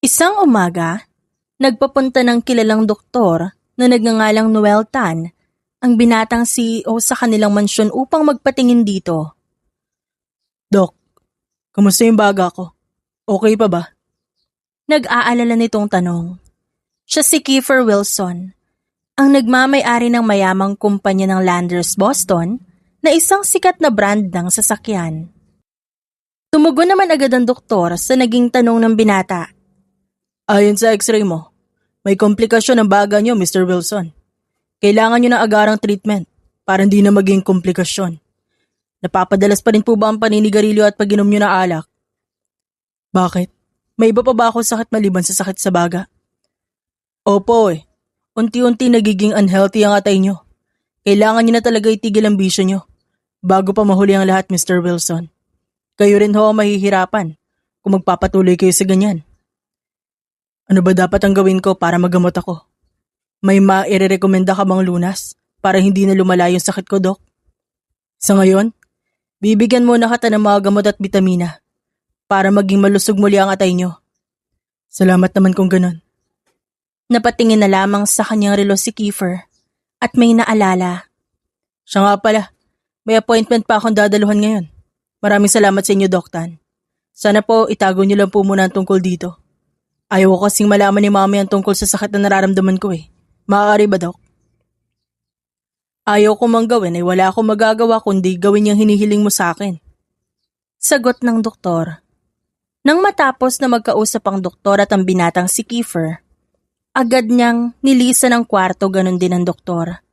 Isang umaga, nagpapunta ng kilalang doktor na nagngangalang Noel Tan ang binatang CEO sa kanilang mansyon upang magpatingin dito. Dok, kamusta yung baga ko? Okay pa ba? Nag-aalala nitong tanong. Siya si Kiefer Wilson, ang nagmamay-ari ng mayamang kumpanya ng Landers Boston na isang sikat na brand ng sasakyan. Tumugon naman agad ang doktor sa naging tanong ng binata. Ayon sa x-ray mo, may komplikasyon ang baga niyo, Mr. Wilson. Kailangan niyo ng agarang treatment para hindi na maging komplikasyon. Napapadalas pa rin po ba ang paninigarilyo at pag-inom niyo na alak? Bakit? May iba pa ba ako sakit maliban sa sakit sa baga? Opo Unti-unti nagiging unhealthy ang atay niyo. Kailangan niyo na talaga itigil ang bisyo niyo bago pa mahuli ang lahat, Mr. Wilson. Kayo rin ho ang mahihirapan kung magpapatuloy kayo sa ganyan. Ano ba dapat ang gawin ko para magamot ako? May mairerekomenda ka bang lunas para hindi na lumala yung sakit ko, Dok? Sa ngayon, bibigyan muna kita ng mga gamot at bitamina para maging malusog muli ang atay niyo. Salamat naman kung ganun. Napatingin na lamang sa kanyang relo si Kiefer at may naalala. Siya nga pala, may appointment pa akong dadaluhan ngayon. Maraming salamat sa inyo, Doc Tan. Sana po itago niyo lang po muna ang tungkol dito. Ayaw ko kasing malaman ni Mami ang tungkol sa sakit na nararamdaman ko Maaari ba, Doc? Ayaw ko mang gawin ay wala akong magagawa kundi gawin yung hinihiling mo sa akin. Sagot ng doktor. Nang matapos na magkausap ang doktor at ang binatang si Kiefer, agad niyang nilisan ang kwarto, ganun din ang doktor.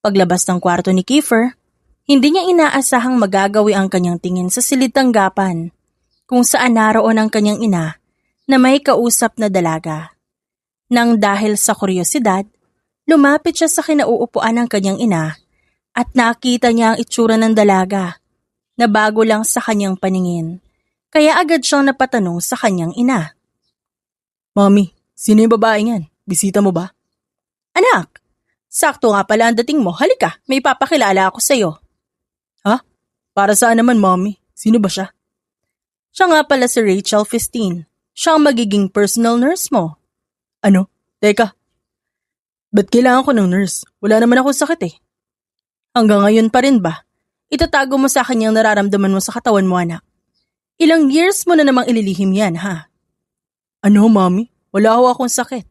Paglabas ng kwarto ni Kiefer, hindi niya inaasahang magagawi ang kanyang tingin sa silid-tanggapan kung saan naroon ang kanyang ina na may kausap na dalaga. Nang dahil sa kuryosidad, lumapit siya sa kinauupuan ng kanyang ina at nakita niya ang itsura ng dalaga na bago lang sa kanyang paningin, kaya agad siyang napatanong sa kanyang ina. Mami, sino yung babaeng yan? Bisita mo ba? Anak, sakto nga pala ang dating mo. Halika, may papakilala ako sa'yo. Ha? Para saan naman, Mami? Sino ba siya? Siya nga pala si Rachel Fistine. Siya ang magiging personal nurse mo. Ano? Teka. Ba't kailangan ko ng nurse? Wala naman akong sakit Hanggang ngayon pa rin ba? Itatago mo sa akin yung nararamdaman mo sa katawan mo, anak. Ilang years mo na namang ililihim yan, ha? Ano, Mami? Wala ho akong sakit.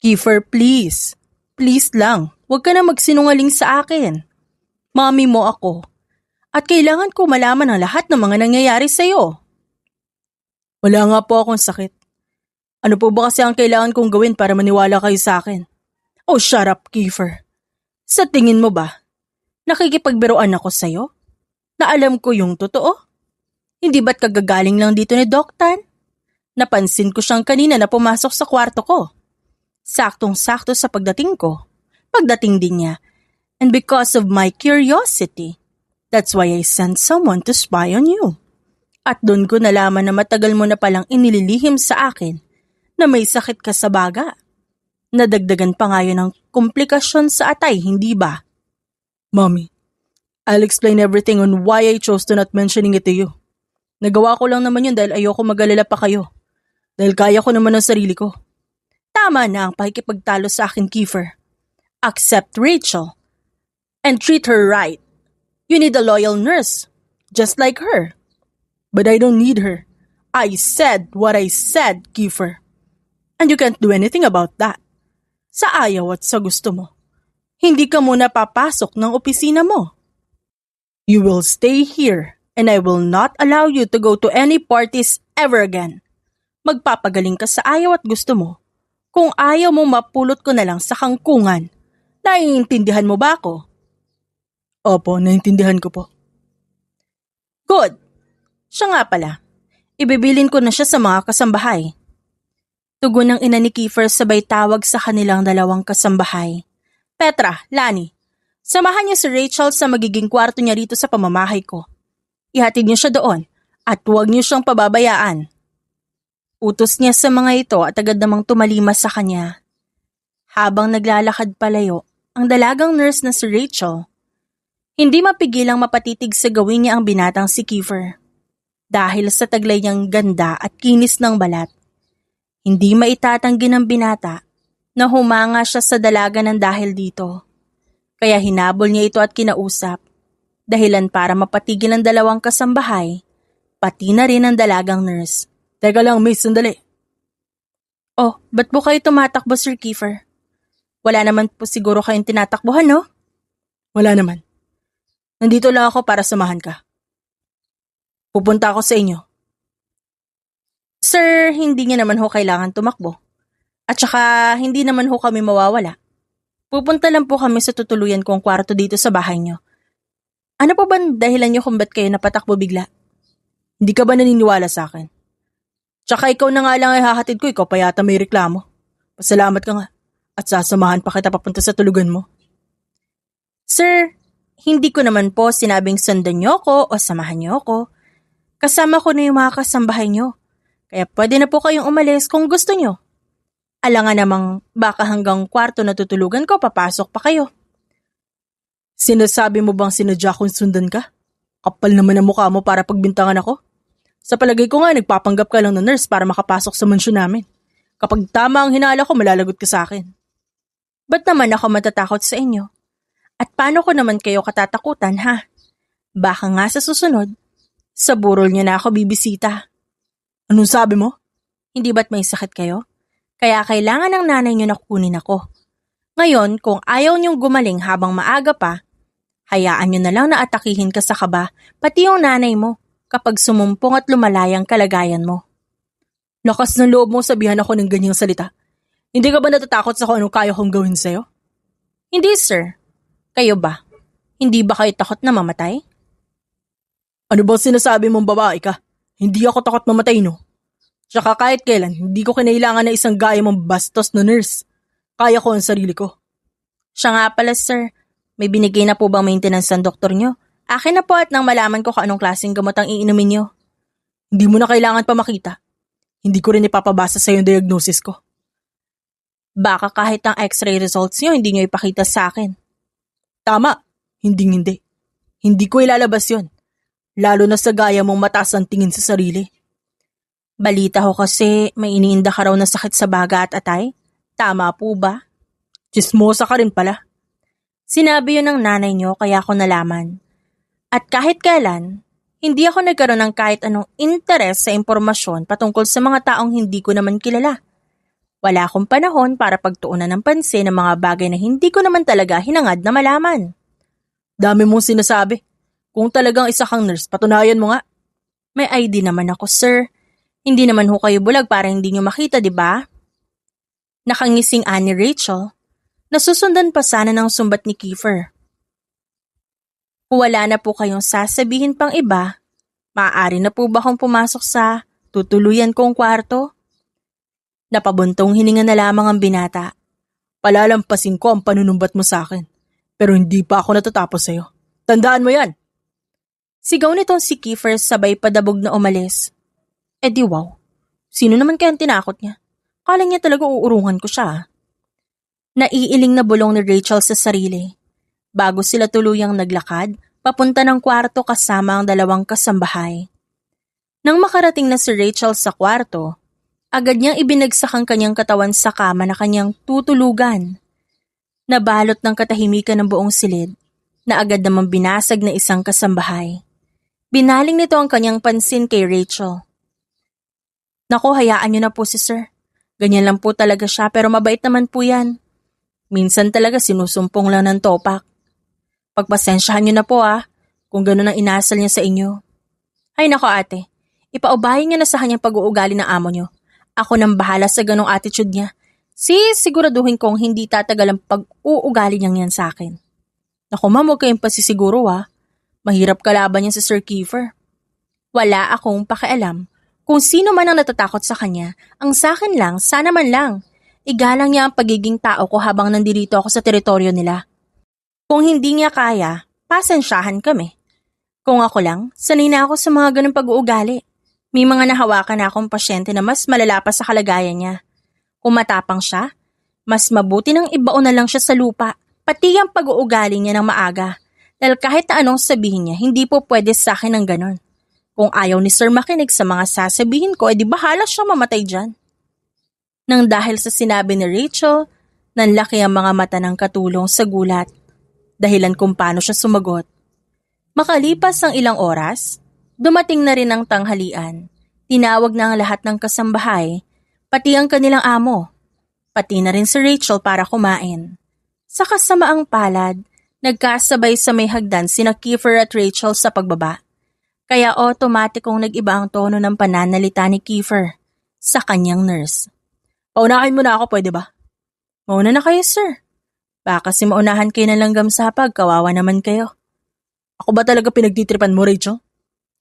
Kiefer, please. Please lang. Huwag ka na magsinungaling sa akin. Mami mo ako. At kailangan ko malaman ang lahat ng mga nangyayari sa'yo. Wala nga po akong sakit. Ano po ba kasi ang kailangan kong gawin para maniwala kayo sa akin? Oh, shut up, Kiefer. Sa tingin mo ba, nakikipagbiruan ako sa'yo? Na alam ko yung totoo? Hindi ba't kagagaling lang dito ni Doc Tan? Napansin ko siyang kanina na pumasok sa kwarto ko. Saktong-sakto sa pagdating ko. Pagdating din niya. And because of my curiosity, that's why I sent someone to spy on you. At doon ko nalaman na matagal mo na palang inililihim sa akin na may sakit ka sa baga. Nadagdagan pa nga yun ng komplikasyon sa atay, hindi ba? Mommy, I'll explain everything on why I chose to not mentioning it to you. Nagawa ko lang naman yun dahil ayoko mag-alala pa kayo. Dahil kaya ko naman ang sarili ko. Tama na ang pakikipagtalo sa akin, Kiefer. Accept Rachel and treat her right. You need a loyal nurse, just like her. But I don't need her. I said what I said, Kiefer. And you can't do anything about that. Sa ayaw at sa gusto mo. Hindi ka muna papasok ng opisina mo. You will stay here and I will not allow you to go to any parties ever again. Magpapagaling ka sa ayaw at gusto mo. Kung ayaw mo, mapulot ko na lang sa kangkungan. Naiintindihan mo ba ako? Opo, naiintindihan ko po. Good. Siya nga pala. Ibibilin ko na siya sa mga kasambahay. Tugon ng ina ni Kiefer sabay tawag sa kanilang dalawang kasambahay. Petra, Lani, samahan niyo si Rachel sa magiging kwarto niya rito sa pamamahay ko. Ihatid niyo siya doon at huwag niyo siyang pababayaan. Utos niya sa mga ito at agad namang tumalima sa kanya. Habang naglalakad palayo, ang dalagang nurse na si Rachel, hindi mapigilang mapatitig sa gawin niya ang binatang si Kiefer. Dahil sa taglay niyang ganda at kinis ng balat, Hindi maitatanggi ng binata na humanga siya sa dalaga ng dahil dito. Kaya hinabol niya ito at kinausap, dahilan para mapatigil ang dalawang kasambahay, pati na rin ang dalagang nurse. Teka lang, miss, sandali. Oh, ba't po kayo tumatakbo, Sir Kiefer? Wala naman po siguro kayong tinatakbuhan, no? Wala naman. Nandito lang ako para samahan ka. Pupunta ako sa inyo. Sir, hindi niya naman ho kailangan tumakbo. At saka, hindi naman ho kami mawawala. Pupunta lang po kami sa tutuluyan kong kwarto dito sa bahay niyo. Ano po ba dahilan niyo kung ba't kayo napatakbo bigla? Hindi ka ba naniniwala sa akin? Tsaka ikaw na nga lang ay hahatid ko, ikaw pa yata may reklamo. Pasalamat ka nga. At sasamahan pa kita papunta sa tulugan mo. Sir, hindi ko naman po sinabing sundan niyo ako o samahan niyo ako. Kasama ko na yung mga kasambahay niyo. Kaya pwede na po kayong umalis kung gusto niyo. Alangan namang baka hanggang kwarto na tutulugan ko, papasok pa kayo. Sinasabi mo bang sinadya kong sundan ka? Kapal naman ang mukha mo para pagbintangan ako. Sa palagay ko nga, nagpapanggap ka lang na nurse para makapasok sa mansyon namin. Kapag tama ang hinala ko, malalagot ka sa akin. Ba't naman ako matatakot sa inyo? At paano ko naman kayo katatakutan, ha? Baka nga sa susunod, sa burol niyo na ako bibisita. Anong sabi mo? Hindi ba't may sakit kayo? Kaya kailangan ng nanay niyo na kunin ako. Ngayon, kung ayaw niyong gumaling habang maaga pa, hayaan niyo na lang na atakihin ka sa kaba, pati yung nanay mo, kapag sumumpong at lumalayang kalagayan mo. Lakas ng loob mo sabihan ako ng ganyang salita. Hindi ka ba natatakot sa kung anong kaya kong gawin sa'yo? Hindi, sir. Kayo ba? Hindi ba kayo takot na mamatay? Ano bang sinasabi mong babae ka? Hindi ako takot mamatay, no? Tsaka kahit kailan, hindi ko kinailangan na isang gaya mong bastos na nurse. Kaya ko ang sarili ko. Siya nga pala, sir. May binigay na po bang maintenance ang doktor nyo? Akin na po at nang malaman ko kung anong klaseng gamot ang iinumin nyo. Hindi mo na kailangan pa makita. Hindi ko rin ipapabasa sa yung diagnosis ko. Baka kahit ang x-ray results nyo, hindi nyo ipakita sa akin. Tama. Hindi. Hindi ko ilalabas yon. Lalo na sa gaya mong mataas ang tingin sa sarili. Balita ko kasi may iniinda ka raw na sakit sa baga at atay. Tama po ba? Chismosa ka rin pala. Sinabi yun ng nanay nyo kaya ako nalaman. At kahit kailan, hindi ako nagkaroon ng kahit anong interes sa impormasyon patungkol sa mga taong hindi ko naman kilala. Wala akong panahon para pagtuunan ng pansin ng mga bagay na hindi ko naman talaga hinangad na malaman. Dami mong sinasabi. Kung talagang isa kang nurse, patunayan mo nga. May ID naman ako, sir. Hindi naman ho kayo bulag para hindi nyo makita, di ba? Nakangising ani Rachel. Nasusundan pa sana ng sumbat ni Kiefer. Kung wala na po kayong sasabihin pang iba, maaari na po ba akong pumasok sa tutuluyan kong kwarto? Napabuntong hininga na lamang ang binata. Palalampasin ko ang panunumbat mo sa akin. Pero hindi pa ako natatapos sa'yo. Tandaan mo yan! Sigaw nitong si Kiefer sabay padabog na umalis. Eh di wow, sino naman kayang tinakot niya? Kala niya talaga uurungan ko siya. Naiiling na bulong ni Rachel sa sarili. Bago sila tuluyang naglakad, papunta ng kwarto kasama ang dalawang kasambahay. Nang makarating na si Rachel sa kwarto, agad niyang ibinagsak ang kanyang katawan sa kama na kanyang tutulugan. Nabalot ng katahimikan ng buong silid, na agad namang binasag na isang kasambahay. Binaling nito ang kanyang pansin kay Rachel. Naku, hayaan niyo na po si sir. Ganyan lang po talaga siya pero mabait naman po yan. Minsan talaga sinusumpong lang ng topak. Pagpasensyahan niyo na po kung gano'n ang inasal niya sa inyo. Ay nako ate, ipaubahin niya na sa kanyang pag-uugali ng amo niyo. Ako nang bahala sa ganong attitude niya. Siguraduhin kong hindi tatagal ang pag-uugali niyang yan sa akin. Naku ma'am, huwag kayong pasisiguro Mahirap kalaban niya si Sir Kiefer. Wala akong pakialam. Kung sino man ang natatakot sa kanya, ang sakin lang, sana man lang. Igalang niya ang pagiging tao ko habang nandirito ako sa teritoryo nila. Kung hindi niya kaya, pasensyahan kami. Kung ako lang, sanay na ako sa mga ganung pag-uugali. May mga nahawakan na akong pasyente na mas malala pa sa kalagayan niya. Kung matapang siya, mas mabuti nang ibaon na lang siya sa lupa, pati ang pag-uugali niya ng maaga. Dahil kahit na anong sabihin niya, hindi po pwede sa akin ng ganon. Kung ayaw ni Sir makinig sa mga sasabihin ko, edi bahala siya mamatay dyan. Nang dahil sa sinabi ni Rachel, nanlaki ang mga mata ng katulong sa gulat, dahilan kung paano siya sumagot. Makalipas ang ilang oras, dumating na rin ang tanghalian. Tinawag na ang lahat ng kasambahay, pati ang kanilang amo, pati na rin si Rachel para kumain. Sa kasamaang palad, nagkasabay sa may hagdan sina Kiefer at Rachel sa pagbaba. Kaya otomatikong nag-iba ang tono ng pananalita ni Kiefer sa kanyang nurse. Paunahin mo na ako, pwede ba? Mauna na kayo, sir. Baka kasi maunahan kayo ng langgam sa hapag, kawawa naman kayo. Ako ba talaga pinagtitripan mo, Rachel?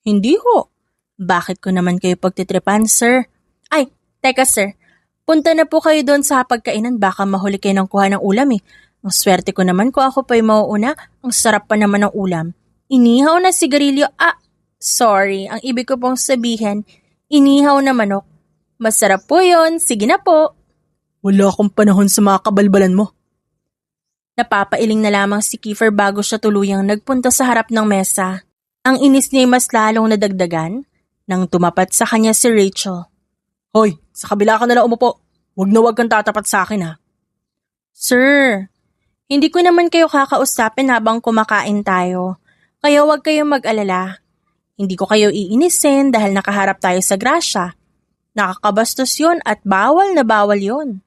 Hindi ho. Bakit ko naman kayo pagtitripan, sir? Ay, teka sir. Punta na po kayo doon sa hapagkainan, baka mahuli kayo ng kuha ng ulam eh. Ang swerte ko naman kung ako pa'y mauuna, ang sarap pa naman ng ulam. Inihaw na sigarilyo, sorry, ang ibig ko pong sabihin, inihaw na manok. Masarap po yon, sige na po. Wala akong panahon sa mga kabalbalan mo. Napapailing na lamang si Kiefer bago siya tuluyang nagpunta sa harap ng mesa. Ang inis niya ay mas lalong nadagdagan nang tumapat sa kanya si Rachel. Hoy, sa kabila ka nalang umupo. Huwag na huwag kang tatapat sa akin ha. Sir, hindi ko naman kayo kakausapin habang kumakain tayo. Kaya huwag kayong mag-alala. Hindi ko kayo iinisin dahil nakaharap tayo sa grasya. Nakakabastos yun at bawal na bawal yun.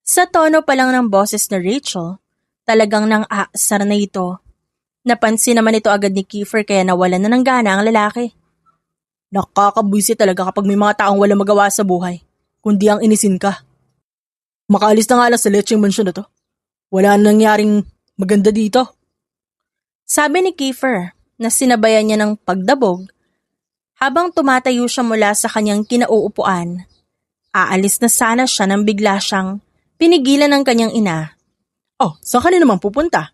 Sa tono pa lang ng boses ni Rachel, talagang nang aasar na ito. Napansin naman ito agad ni Kiefer kaya nawalan na ng gana ang lalaki. Nakakabwisi talaga kapag may mga taong walang magawa sa buhay, kundi ang inisin ka. Makaalis na nga lang sa lecheng mansyon na to. Wala na nangyaring maganda dito. Sabi ni Kiefer na sinabayan niya ng pagdabog habang tumatayo siya mula sa kanyang kinauupuan. Aalis na sana siya nang bigla siyang pinigilan ng kanyang ina. Oh, saan ka na naman pupunta?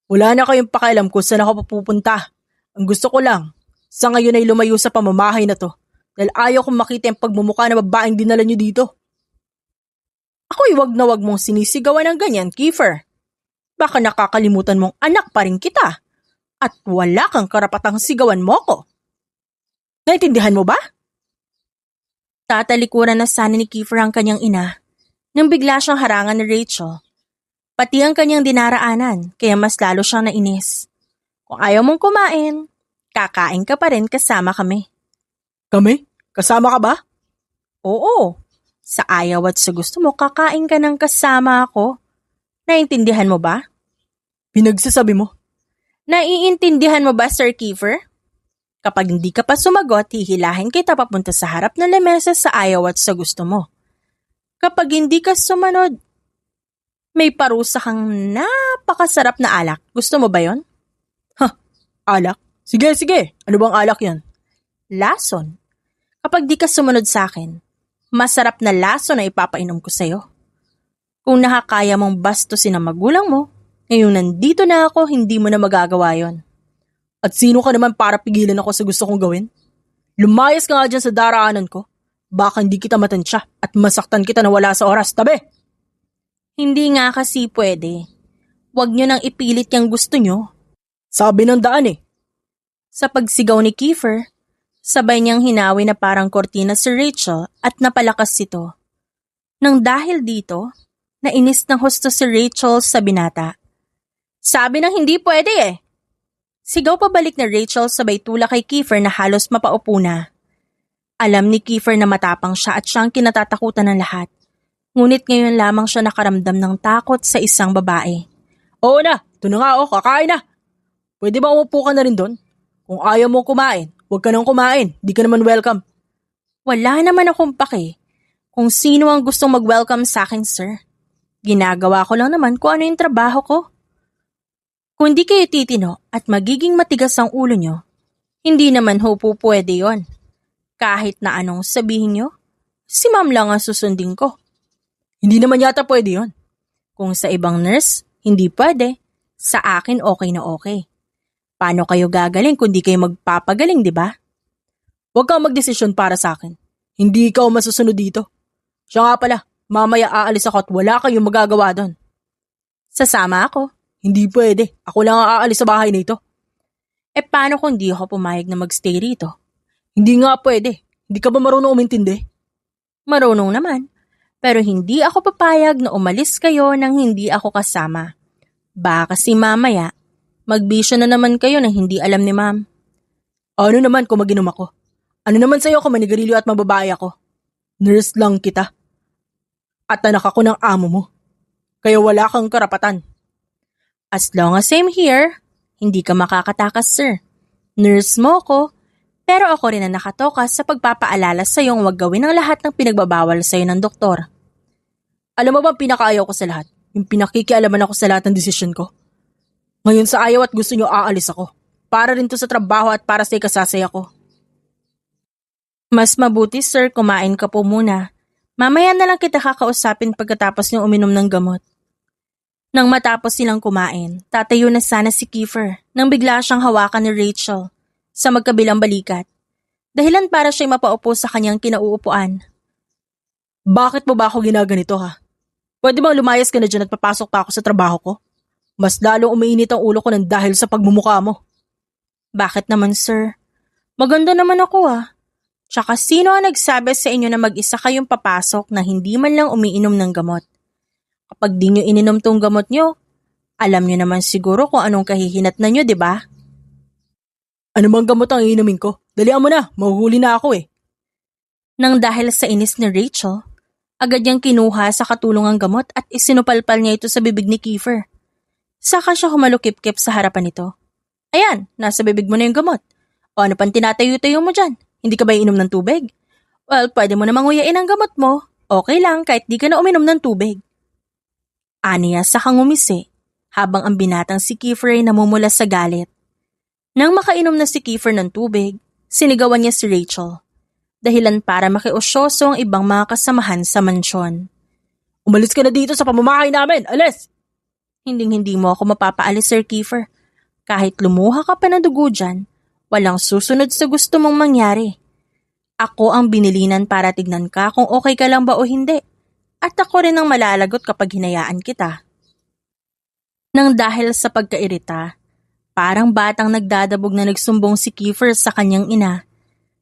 Wala na kayong pakialam kung saan ako pupunta. Ang gusto ko lang, sa ngayon ay lumayo sa pamamahay na to dahil ayaw kong makita yung pagmumukha na babaeng dinala niyo dito. Ako'y wag na wag mong sinisigawan ng ganyan, Kiefer. Baka nakakalimutan mong anak pa rin kita at wala kang karapatang sigawan mo ko. Naintindihan mo ba? Tatalikuran na sana ni Kiefer ang kanyang ina nang bigla siyang harangan ni Rachel. Pati ang kanyang dinaraanan kaya mas lalo siyang nainis. Kung ayaw mong kumain, kakain ka pa rin kasama kami. Kami? Kasama ka ba? Oo. Sa ayaw at sa gusto mo, kakain ka ng kasama ako. Naiintindihan mo ba? Pinagsasabi mo? Naiintindihan mo ba, Sir Kiefer? Kapag hindi ka pa sumagot, hihilahin kita papunta sa harap ng lamesa sa ayaw at sa gusto mo. Kapag hindi ka sumanod, may parusa kang napakasarap na alak. Gusto mo ba yon? Alak? Sige, sige. Ano bang alak yan? Lason. Kapag di ka sumunod sa akin, masarap na lason na ipapainom ko sa'yo. Kung nakakaya mong bastusin ang magulang mo, ngayon nandito na ako, hindi mo na magagawa yon. At sino ka naman para pigilan ako sa gusto kong gawin? Lumayas ka nga dyan sa daraanan ko. Baka hindi kita matansya at masaktan kita na wala sa oras. Tabi! Hindi nga kasi pwede. Huwag nyo nang ipilit yung gusto nyo. Sabi ng daan eh. Sa pagsigaw ni Kiefer, sabay niyang hinawi na parang kortina si Rachel at napalakas ito. Nang dahil dito, nainis ng husto si Rachel sa binata. Sabi ng hindi pwede eh. Sigaw pabalik ni Rachel sabay tula kay Kiefer na halos mapaupo na. Alam ni Kiefer na matapang siya at siyang kinatatakutan ng lahat. Ngunit ngayon lamang siya nakaramdam ng takot sa isang babae. Oo na, ito na nga kakain na. Pwede ba umupo ka na rin doon? Kung ayaw mo kumain, huwag ka nang kumain. Di ka naman welcome. Wala naman akong pake. Kung sino ang gustong mag-welcome sa akin, sir. Ginagawa ko lang naman kung ano yung trabaho ko. Kung di kayo titino at magiging matigas ang ulo nyo, hindi naman ho po pwede yon. Kahit na anong sabihin nyo, si ma'am lang ang susundin ko. Hindi naman yata pwede yon. Kung sa ibang nurse, hindi pwede. Sa akin, okay na okay. Paano kayo gagaling kung di kayo magpapagaling, di ba? Huwag kang magdesisyon para sa akin. Hindi ikaw masusunod dito. Siya nga pala, mamaya aalis ako at wala kayong magagawa doon. Sasama ako. Hindi pwede. Ako lang ang aalis sa bahay na ito. Paano kung di ako pumayag na magstay rito? Hindi nga pwede. Hindi ka ba marunong umintindi? Marunong naman. Pero hindi ako papayag na umalis kayo nang hindi ako kasama. Baka kasi mamaya, magbisyo na naman kayo nang hindi alam ni ma'am. Ano naman kung mag-inom ako? Ano naman sa'yo kung manigarilyo at mababae ako? Nurse lang kita. At anak ako ng amo mo. Kaya wala kang karapatan. As long as I'm here, hindi ka makakatakas, sir. Nurse mo ko, pero ako rin ang nakatoka sa pagpapaalala sa iyong huwag gawin ang lahat ng pinagbabawal sa iyo ng doktor. Alam mo ba ang pinakaayaw ko sa lahat? Yung pinakikialaman ako sa lahat ng desisyon ko. Ngayon sa ayaw at gusto nyo aalis ako. Para rin to sa trabaho at para sa ikasasaya ko. Mas mabuti, sir, kumain ka po muna. Mamaya na lang kita kakausapin pagkatapos niyong uminom ng gamot. Nang matapos silang kumain, tatayo na sana si Kiefer nang bigla siyang hawakan ni Rachel sa magkabilang balikat. Dahilan para siya'y mapaupo sa kanyang kinauupuan. Bakit mo ba ako ginaganito ha? Pwede bang lumayas ka na dyan at papasok pa ako sa trabaho ko? Mas lalong umiinit ang ulo ko nang dahil sa pagmumukha mo. Bakit naman, sir? Maganda naman ako ah. Tsaka sino ang nagsabi sa inyo na mag-isa kayong papasok na hindi man lang umiinom ng gamot? Kapag di nyo ininom tong gamot nyo, alam nyo naman siguro kung anong kahihinatnan nyo, di ba? Ano bang gamot ang iinumin ko? Dalian mo na, mahuhuli na ako eh. Nang dahil sa inis ni Rachel, agad niyang kinuha sa katulong ang gamot at isinupalpal niya ito sa bibig ni Kiefer. Saka siya humalukip-kip sa harapan nito. Ayan, nasa bibig mo na yung gamot. O ano pang tinatayo-tayo mo dyan? Hindi ka ba iinom ng tubig? Well, pwede mo namang nguyain ang gamot mo. Okay lang kahit di ka na uminom ng tubig. Aniya sa ngumisi habang ang binatang si Kiefer ay namumula sa galit. Nang makainom na si Kiefer ng tubig, sinigawan niya si Rachel. Dahilan para makiusyoso ang ibang mga kasamahan sa mansyon. Umalis ka na dito sa pamamahay namin, alis! Hinding-hindi mo ako mapapaalis, Sir Kiefer. Kahit lumuha ka pa ng dugo dyan, walang susunod sa gusto mong mangyari. Ako ang binilinan para tignan ka kung okay ka lang ba o hindi. At ako rin ang malalagot kapag hinayaan kita. Nang dahil sa pagkairita, parang batang nagdadabog na nagsumbong si Kiefer sa kanyang ina.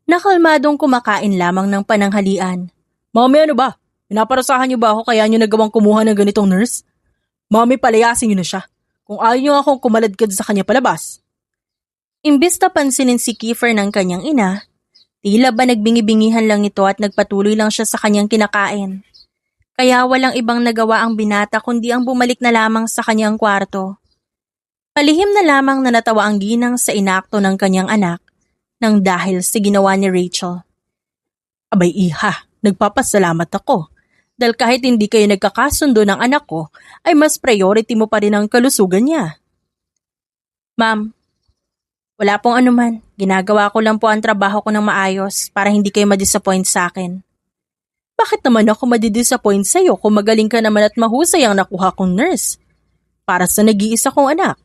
Nakalmadong kumakain lamang ng pananghalian. Mami, ano ba? Pinaparusahan niyo ba ako kaya niyo nagawang kumuha ng ganitong nurse? Mami, palayasin niyo na siya. Kung ayaw niyo akong kumaladkad sa kanya palabas. Imbis na pansinin si Kiefer ng kanyang ina, tila ba nagbingi-bingihan lang ito at nagpatuloy lang siya sa kanyang kinakain. Kaya walang ibang nagawa ang binata kundi ang bumalik na lamang sa kanyang kwarto. Palihim na lamang na natawa ang ginang sa inakto ng kanyang anak nang dahil sa ginawa ni Rachel. Abay iha, nagpapasalamat ako. Dahil kahit hindi kayo nagkakasundo ng anak ko, ay mas priority mo pa rin ang kalusugan niya. Ma'am, wala pong anuman. Ginagawa ko lang po ang trabaho ko ng maayos para hindi kayo madisappoint sa akin. Bakit naman ako madidisappoint sa'yo kung magaling ka naman at mahusay ang nakuha kong nurse? Para sa nag-iisa kong anak.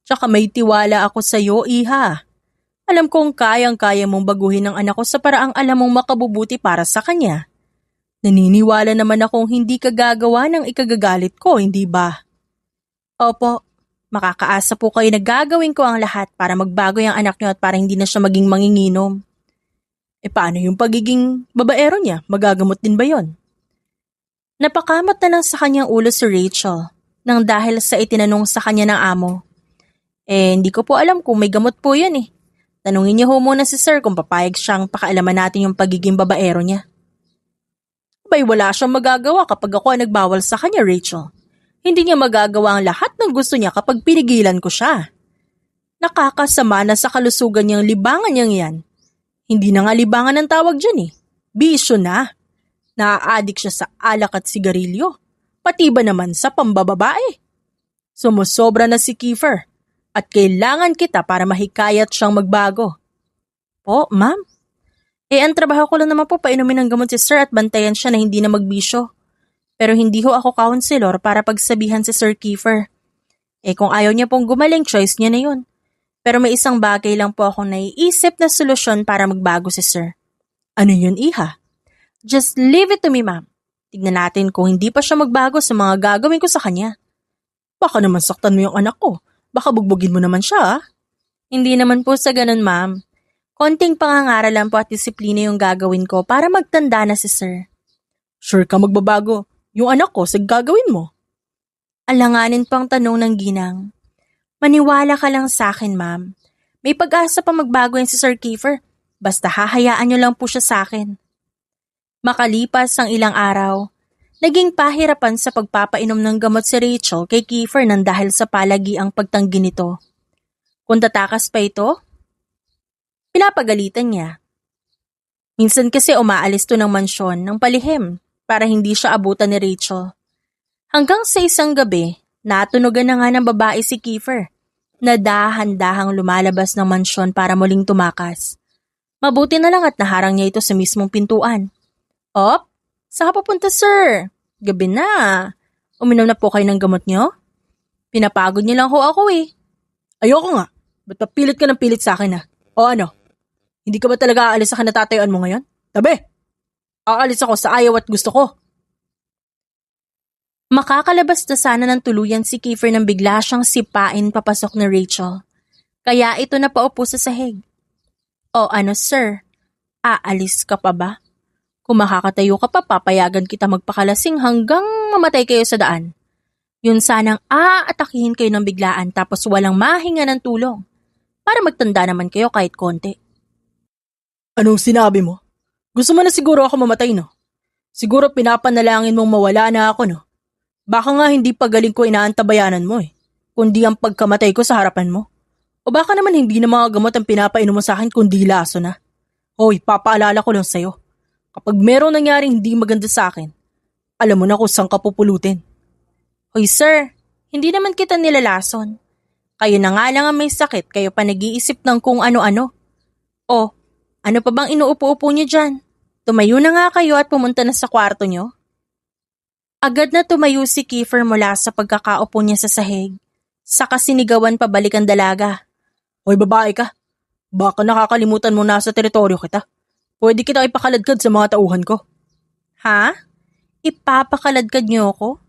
Tsaka may tiwala ako sa'yo, iha. Alam kong kayang-kaya mong baguhin ang anak ko sa paraang alam mong makabubuti para sa kanya. Naniniwala naman akong hindi ka gagawa ng ikagagalit ko, hindi ba? Opo, makakaasa po kayo na gagawin ko ang lahat para magbago yung anak niyo at para hindi na siya maging manginginom. Paano yung pagiging babaero niya? Magagamot din ba yon? Napakamot na lang sa kanyang ulo si Rachel nang dahil sa itinanong sa kanya ng amo. Hindi ko po alam kung may gamot po yun eh. Tanungin niyo ho muna si sir kung papayag siyang pakialaman natin yung pagiging babaero niya. Abay wala siyang magagawa kapag ako ang nagbawal sa kanya, Rachel. Hindi niya magagawa ang lahat ng gusto niya kapag pinigilan ko siya. Nakakasama na sa kalusugan niyang libangan niyang yan. Hindi na nga libangan ang tawag dyan eh. Bisyo na. Naa-addict siya sa alak at sigarilyo. Pati ba naman sa pambababae? Sumusobra na si Kiefer at kailangan kita para mahikayat siyang magbago. Po, ma'am? Ang trabaho ko lang naman po painumin ng gamot si sir at bantayan siya na hindi na magbisyo. Pero hindi ho ako counselor para pagsabihan si Sir Kiefer. Kung ayaw niya pong gumaling, choice niya na yun. Pero may isang bagay lang po akong naiisip na solusyon para magbago si sir. Ano yun, iha? Just leave it to me, ma'am. Tignan natin kung hindi pa siya magbago sa mga gagawin ko sa kanya. Baka naman saktan mo yung anak ko. Baka bugbugin mo naman siya, ah. Hindi naman po sa ganun, ma'am. Konting pangangaral lang po at disiplina yung gagawin ko para magtanda na si sir. Sure ka magbabago. Yung anak ko, gagawin mo. Alanganin pang tanong ng ginang. Maniwala ka lang sa akin, ma'am. May pag-asa pa magbago yan si Sir Kiefer. Basta hahayaan niyo lang po siya sa akin. Makalipas ang ilang araw, naging pahirapan sa pagpapainom ng gamot si Rachel kay Kiefer nang dahil sa palagiang pagtanggi nito. Kung tatakas pa ito, pinapagalitan niya. Minsan kasi umaalis to ng mansyon ng palihim para hindi siya abutan ni Rachel. Hanggang sa isang gabi, natunugan na nga ng babae si Kiefer na dahan-dahang lumalabas ng mansyon para muling tumakas. Mabuti na lang at naharang niya ito sa mismong pintuan. Op, saan ka papunta, sir? Gabi na. Uminom na po kayo ng gamot niyo? Pinapagod niyo lang ho ako eh. Ayoko nga. Ba't papilit ka ng pilit sa akin O ano? Hindi ka ba talaga aalis sa kanatatayuan mo ngayon? Tabi! Aalis ako sa ayaw at gusto ko. Makakalabas na sana ng tuluyan si Kiefer nang bigla siyang sipain papasok ni Rachel. Kaya ito na paupo sa sahig. O ano sir, aalis ka pa ba? Kung makakatayo ka pa, papayagan kita magpakalasing hanggang mamatay kayo sa daan. Yun sanang aatakihin kayo ng biglaan tapos walang mahinga ng tulong. Para magtanda naman kayo kahit konti. Anong sinabi mo? Gusto mo na siguro ako mamatay, no? Siguro pinapanalangin mong mawala na ako, no? Baka nga hindi pagaling ko inaantabayanan mo kundi ang pagkamatay ko sa harapan mo. O baka naman hindi na mga gamot ang pinapainom mo sa akin kundi laso na. Hoy, papaalala ko lang sa'yo. Kapag merong nangyaring hindi maganda sa akin, alam mo na kung saan ka pupulutin. Hoy sir, hindi naman kita nilalason. Kayo na nga lang ang may sakit, kayo pa nag-iisip ng kung ano-ano. O, ano pa bang inuupo-upo niyo dyan? Tumayo na nga kayo at pumunta na sa kwarto niyo. Agad na tumayo si Kiefer mula sa pagkakaupo niya sa sahig. Saka sinigawan pabalik ang dalaga. Hoy babae ka, baka nakakalimutan mo nasa teritoryo kita. Pwede kita ipakaladkad sa mga tauhan ko. Ha? Ipapakaladkad niyo ako?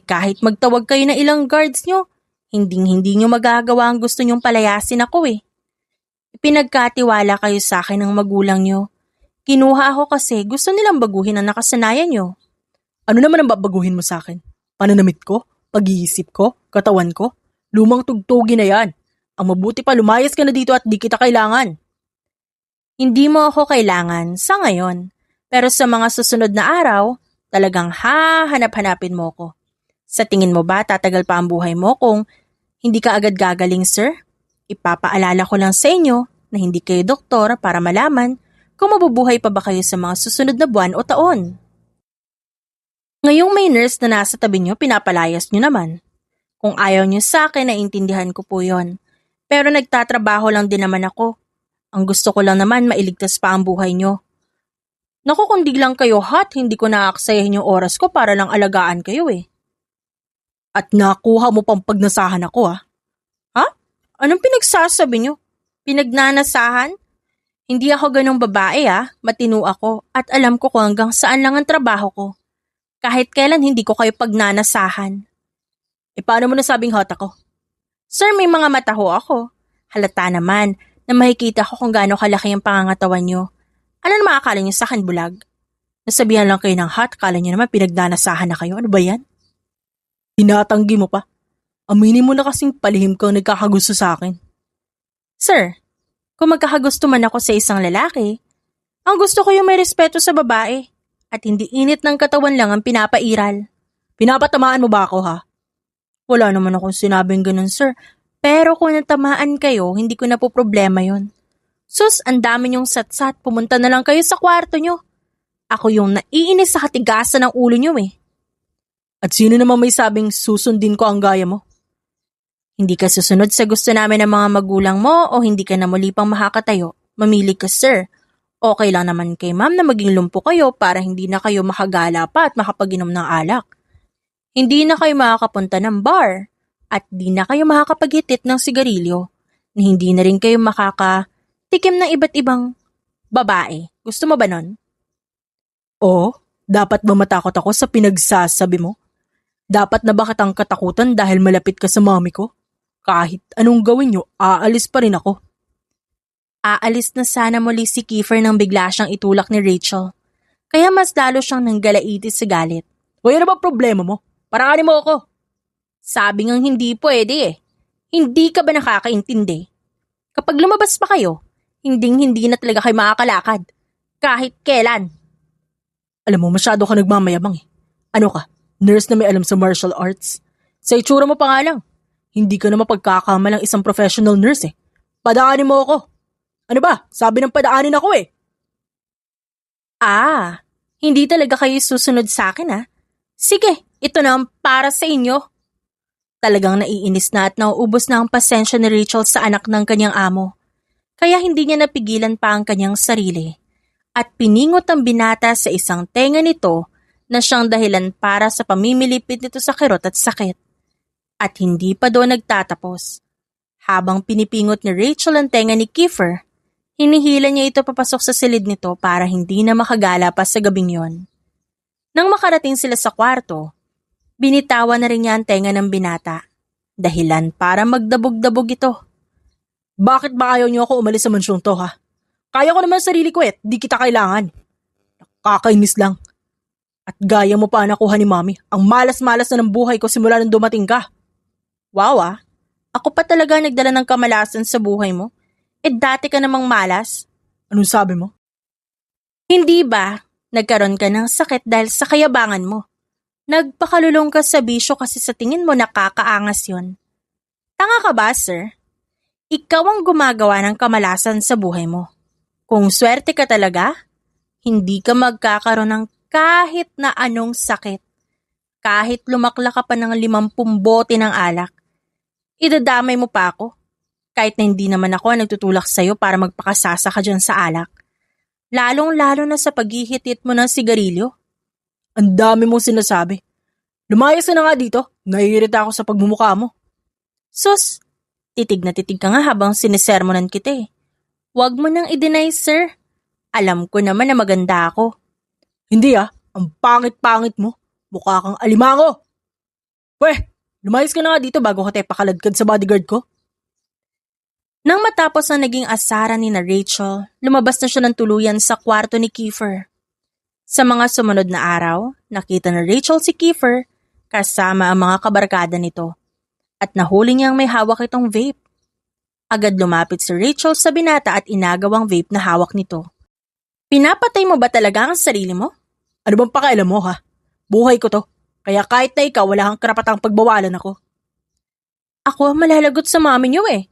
Kahit magtawag kayo ng ilang guards niyo, hindi niyo magagawa ang gusto niyong palayasin ako Pinagkatiwala kayo sa akin ng magulang niyo. Kinuha ako kasi gusto nilang baguhin ang nakasanayan niyo. Ano naman ang babaguhin mo sa akin? Pananamit ko? Pag-iisip ko? Katawan ko? Lumang tugtugi na yan. Ang mabuti pa lumayas ka na dito at di kita kailangan. Hindi mo ako kailangan sa ngayon. Pero sa mga susunod na araw, talagang hahanap-hanapin mo ko. Sa tingin mo ba tatagal pa ang buhay mo kung hindi ka agad gagaling, sir? Ipapaalala ko lang sa inyo na hindi kayo doktor para malaman kung mabubuhay pa ba kayo sa mga susunod na buwan o taon. Ngayong may nurse na nasa tabi niyo, pinapalayas niyo naman. Kung ayaw niyo sa akin, naiintindihan ko po yon. Pero nagtatrabaho lang din naman ako. Ang gusto ko lang naman mailigtas pa ang buhay niyo. Naku, kung di lang kayo hot, hindi ko naaksayahin yung oras ko para lang alagaan kayo At nakuha mo pang pagnasahan ako Ha? Anong pinagsasabi niyo? Pinagnanasahan? Hindi ako ganong babae matino ako at alam ko kung hanggang saan lang ang trabaho ko. Kahit kailan hindi ko kayo pagnanasahan. Paano mo nasabing hot ako? Sir, may mga mata ho ako. Halata naman na makikita ko kung gaano kalaki ang pangangatawan niyo. Ano naman akala niyo sa akin, bulag? Nasabihan lang kayo ng hot, kala niyo naman pinagnanasahan na kayo. Ano ba yan? Tinatanggi mo pa. Aminin mo na kasing palihim kang nagkakagusto sa akin. Sir, kung magkakagusto man ako sa isang lalaki, ang gusto ko yung may respeto sa babae at hindi init ng katawan lang ang pinapairal. Pinapatamaan mo ba ako Wala naman akong sinabing ganun, sir. Pero kung natamaan kayo, hindi ko na po problema yon. Sus, ang dami niyong satsat. Pumunta na lang kayo sa kwarto niyo. Ako yung naiinis sa katigasan ng ulo niyo At sino naman may sabing susundin ko ang gaya mo? Hindi ka susunod sa gusto namin ng mga magulang mo o hindi ka na muli pang makakatayo. Mamili ka, sir. Okay lang naman kay ma'am na maging lumpo kayo para hindi na kayo makagala pa at makapag-inom ng alak. Hindi na kayo makakapunta ng bar at di na kayo makakapaghitit ng sigarilyo. Hindi na rin kayo makakatikim ng iba't ibang babae. Gusto mo ba nun? Oo, dapat ba matakot ako sa pinagsasabi mo? Dapat na ba kitang katakutan dahil malapit ka sa mami ko? Kahit anong gawin niyo, aalis pa rin ako. Aalis na sana muli si Kiefer nang bigla siyang itulak ni Rachel. kaya mas lalo siyang nanggalaitis sa galit. O yan na ba problema mo? Parahanin mo ako. Sabi ngang hindi pwede eh. Hindi ka ba nakakaintindi? Kapag lumabas pa kayo, hindi na talaga kayo makakalakad. Kahit kailan. Alam mo, masyado ka nagmamayabang eh. Ano ka? Nurse na may alam sa martial arts? Sa itsura mo pa nga lang. Hindi ka na mapagkakamalang isang professional nurse eh. Padaanin mo ako. Ano ba? Sabi ng padaanin ako eh. Hindi talaga kayo susunod sa akin ah. Sige, ito na ang para sa inyo. Talagang naiinis na at nauubos na ang pasensya ni Rachel sa anak ng kanyang amo. Kaya hindi niya napigilan pa ang kanyang sarili. At piningot ang binata sa isang tenga nito na siyang dahilan para sa pamimilipit nito sa kirot at sakit. At hindi pa doon nagtatapos. Habang pinipingot ni Rachel ang tenga ni Kiefer, hinihila niya ito papasok sa silid nito para hindi na makagala pa sa gabing yon. Nang makarating sila sa kwarto, binitawan na rin niya ang tenga ng binata. Dahilan para magdabog-dabog ito. Bakit ba ayaw niyo ako umalis sa mansyong to ha? Kaya ko naman sarili ko eh, di kita kailangan. Nakakainis lang. At gaya mo pa nakuha ni Mami, ang malas-malas na ng buhay ko simula nang dumating ka. Wow ako pa talaga nagdala ng kamalasan sa buhay mo. Dati ka namang malas. Anong sabi mo? Hindi ba nagkaroon ka ng sakit dahil sa kayabangan mo? Nagpakalulong ka sa bisyo kasi sa tingin mo nakakaangas yon. Tanga ka ba, sir? Ikaw ang gumagawa ng kamalasan sa buhay mo. Kung swerte ka talaga, hindi ka magkakaroon ng kahit na anong sakit. Kahit lumakla ka pa ng 50 bote ng alak, idadamay mo pa ako. Kahit na hindi naman ako ang nagtutulak sa'yo para magpakasasa ka dyan sa alak. Lalong-lalo na sa paghihitit mo ng sigarilyo. Ang dami mong sinasabi. Lumayas ka na nga dito, naiirita ako sa pagmumukha mo. Sus, titig na titig ka nga habang sinisermonan kita eh. Huwag mo nang i-deny, sir. Alam ko naman na maganda ako. Hindi ang pangit-pangit mo. Mukha kang alimango. Pweh, lumayas ka na nga dito bago ka tayo pakaladkad sa bodyguard ko. Nang matapos ang naging asaran ni na Rachel, lumabas na siya ng tuluyan sa kwarto ni Kiefer. Sa mga sumunod na araw, nakita ni Rachel si Kiefer kasama ang mga kabarkada nito at nahuli niyang may hawak itong vape. Agad lumapit si Rachel sa binata at inagawang vape na hawak nito. Pinapatay mo ba talaga ang sarili mo? Ano bang pakialam mo ha? Buhay ko to, kaya kahit na ikaw wala kang karapatang pagbawalan ako. Ako malalagot sa mami niyo eh.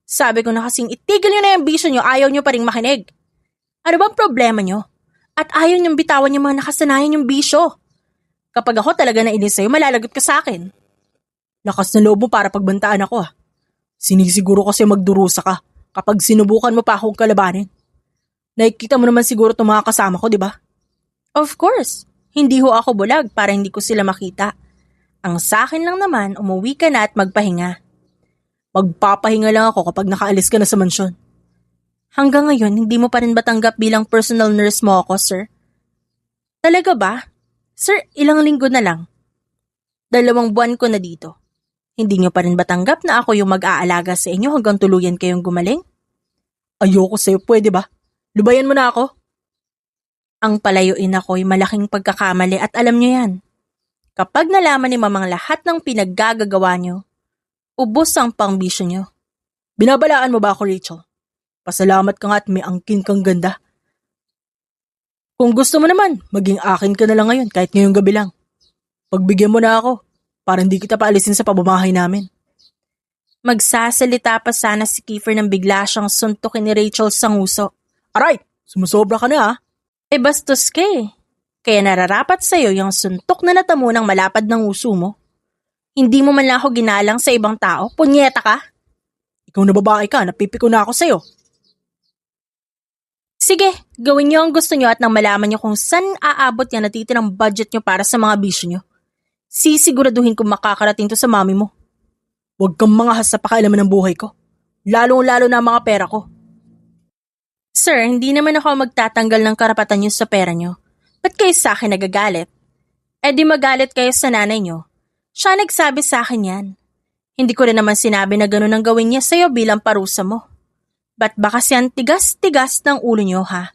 Sabi ko na kasing itigil niyo na yung bisyo niyo, ayaw niyo pa rin makinig. Ano bang problema niyo? At ayaw niyong bitawan yung mga nakasanayan yung bisyo. Kapag ako talaga nainis sa'yo, malalagot ka sa akin. Lakas na loob mo para pagbantaan ako ha. Sinisiguro kasi magdurusa ka kapag sinubukan mo pa akong kalabanin. Nakikita mo naman siguro itong mga kasama ko, di ba? Of course. Hindi ho ako bulag para hindi ko sila makita. Ang sa akin lang naman, umuwi ka na at magpahinga. Magpapahinga lang ako kapag nakaalis ka na sa mansyon. Hanggang ngayon, hindi mo pa rin ba tanggap bilang personal nurse mo ako, sir? Talaga ba? Sir, ilang linggo na lang. 2 buwan ko na dito. Hindi niyo pa rin ba tanggap na ako yung mag-aalaga sa inyo hanggang tuluyan kayong gumaling? Ayoko sa'yo, pwede ba? Lubayan mo na ako. Ang palayuin ako'y malaking pagkakamali at alam niyo yan. Kapag nalaman ni mamang lahat ng pinaggagawa niyo, ubos ang pangbisyo niyo. Binabalaan mo ba ako, Rachel? Pasalamat ka nga at may angkin kang ganda. Kung gusto mo naman, maging akin ka na lang ngayon kahit ngayong gabi lang. Pagbigyan mo na ako, para hindi kita paalisin sa pamamahay namin. Magsasalita pa sana si Kiefer nang bigla siyang suntukin ni Rachel sa nguso. Aray, sumusobra ka na ha. Bastos ka eh. Kaya nararapat sa'yo yung suntok na natamo ng malapad ng uso mo. Hindi mo man lang ako ginalang sa ibang tao, punyeta ka. Ikaw na babae ka, napipiko na ako sa'yo. Sige, gawin niyo ang gusto niyo at nang malaman niyo kung saan aabot yan natitirang budget niyo para sa mga bisyo niyo. Sisiguraduhin kong makakarating to sa mami mo. Huwag kang mangahas sa pakialaman ng buhay ko. Lalong-lalo na ang mga pera ko. Sir, hindi naman ako magtatanggal ng karapatan niyo sa pera niyo. Ba't kayo sa akin nagagalit? Di magalit kayo sa nanay niyo. Siya nagsabi sa akin yan. Hindi ko rin naman sinabi na gano'n ang gawin niya sa'yo bilang parusa mo. Ba't ba kasi ang tigas-tigas ng ulo niyo ha?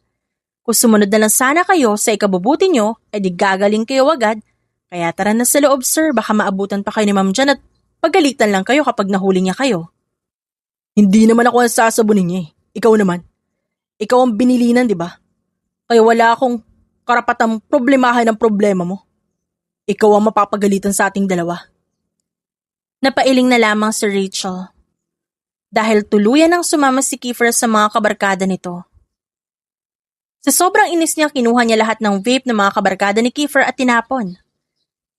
Kung sumunod na lang sana kayo sa ikabubuti nyo, edi gagaling kayo agad. Kaya tara na sa loob, sir, baka maabutan pa kayo ni Ma'am Jan at pagalitan lang kayo kapag nahuli niya kayo. Hindi naman ako ang sasabunin niya eh. Ikaw naman. Ikaw ang binilinan, di ba? Kaya wala akong karapatang problemahin ang problema mo. Ikaw ang mapapagalitan sa ating dalawa. Napailing na lamang si Rachel. Dahil tuluyan ang sumama si Kiefer sa mga kabarkada nito. Sa sobrang inis niya, kinuha niya lahat ng vape ng mga kabarkada ni Kiefer at tinapon.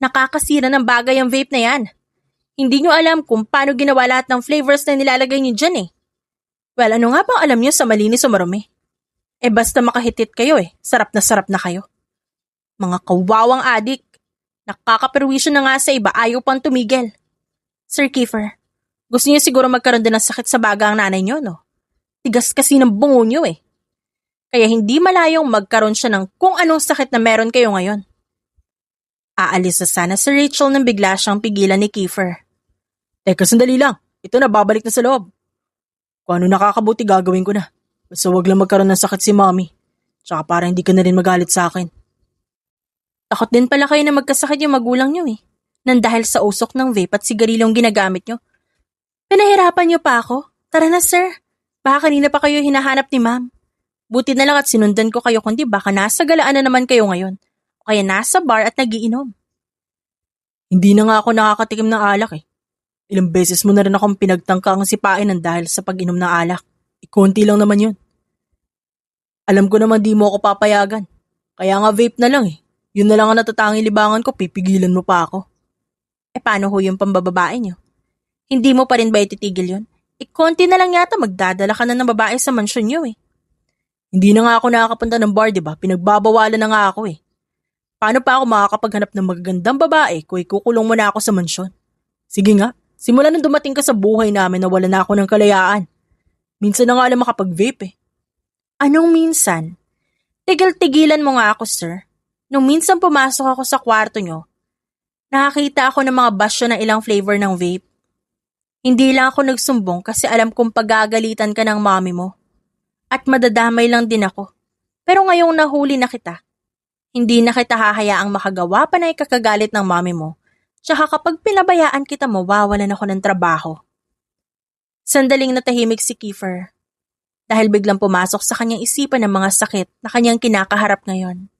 Nakakasira ng bagay ang vape na yan. Hindi niyo alam kung paano ginawa lahat ng flavors na nilalagay niyo dyan eh. Well, ano nga bang alam niyo sa malinis o marumi? Basta makahitit kayo sarap na kayo. Mga kawawang adik, nakakaperwisyo na nga sa iba, ayaw pang tumigil. Sir Kiefer, gusto niyo siguro magkaroon din ng sakit sa baga ang nanay niyo, no? Tigas kasi ng bungo niyo Kaya hindi malayong magkaroon siya ng kung anong sakit na meron kayo ngayon. Aalis na sana si Rachel nang bigla siyang pigilan ni Kiefer. Teka, sandali lang. Ito na, babalik na sa loob. Kung ano nakakabuti, gagawin ko na. Basta wag lang magkaroon ng sakit si Mommy. Tsaka para hindi ka na rin magalit sa akin. Takot din pala kayo na magkasakit yung magulang niyo nang dahil sa usok ng vape at sigarilyong ginagamit niyo. Pinahirapan niyo pa ako? Tara na, sir. Baka kanina pa kayo hinahanap ni Ma'am. Buti na lang at sinundan ko kayo kundi baka nasa galaan na naman kayo ngayon. O kaya nasa bar at nagiinom. Hindi na nga ako nakakatikim ng alak Ilang beses mo na rin akong pinagtangka ang sipain ng dahil sa pag-inom ng alak. Konti lang naman yun. Alam ko naman di mo ako papayagan. Kaya nga vape na lang Yun na lang ang natatanging libangan ko, pipigilan mo pa ako. Paano ho yung pambababae niyo? Hindi mo pa rin ba ititigil yun? Konti na lang yata magdadala ka na ng babae sa mansyon niyo Hindi na nga ako nakakapunta ng bar, diba? Pinagbabawalan na nga ako Paano pa ako makakapaghanap ng magagandang babae kung ikukulong mo na ako sa mansyon? Sige nga, simula nang dumating ka sa buhay namin nawala na ako ng kalayaan. Minsan na nga alam makapag-vape Anong minsan? Tigil-tigilan mo nga ako, sir. Nung minsan pumasok ako sa kwarto nyo, nakakita ako ng mga basyo ng ilang flavor ng vape. Hindi lang ako nagsumbong kasi alam kong pagagalitan ka ng mommy mo. At madadamay lang din ako. Pero ngayong nahuli na kita, hindi na kita hahayaang makagawa pa na ikakagalit ng mommy mo. Tsaka kapag pinabayaan kita, mawawalan ako ng trabaho. Sandaling natahimik si Kiefer. Dahil biglang pumasok sa kanyang isipan ng mga sakit na kanyang kinakaharap ngayon.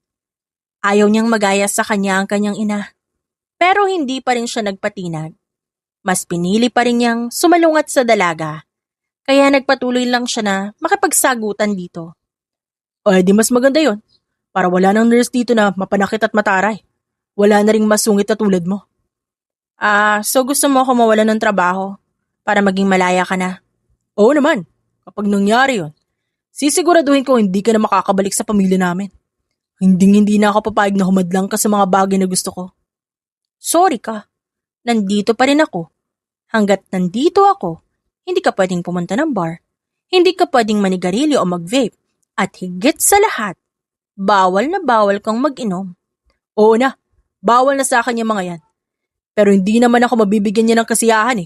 Ayaw niyang magaya sa kanya ang kanyang ina. Pero hindi pa rin siya nagpatinag. Mas pinili pa rin niyang sumalungat sa dalaga. Kaya nagpatuloy lang siya na makipagsagutan dito. Di mas maganda yon. Para wala nang nurse dito na mapanakit at mataray. Wala na ring masungit na tulad mo. So gusto mo ako mawala ng trabaho para maging malaya ka na? Oo naman. Kapag nangyari yon, sisiguraduhin ko hindi ka na makakabalik sa pamilya namin. Hindi na ako papayag na humadlang ka sa mga bagay na gusto ko. Sorry ka. Nandito pa rin ako. Hanggat nandito ako, hindi ka pwedeng pumunta ng bar. Hindi ka pwedeng manigarilyo o mag-vape. At higit sa lahat, bawal na bawal kang mag-inom. Oo na, bawal na sa akin yung mga yan. Pero hindi naman ako mabibigyan niya ng kasiyahan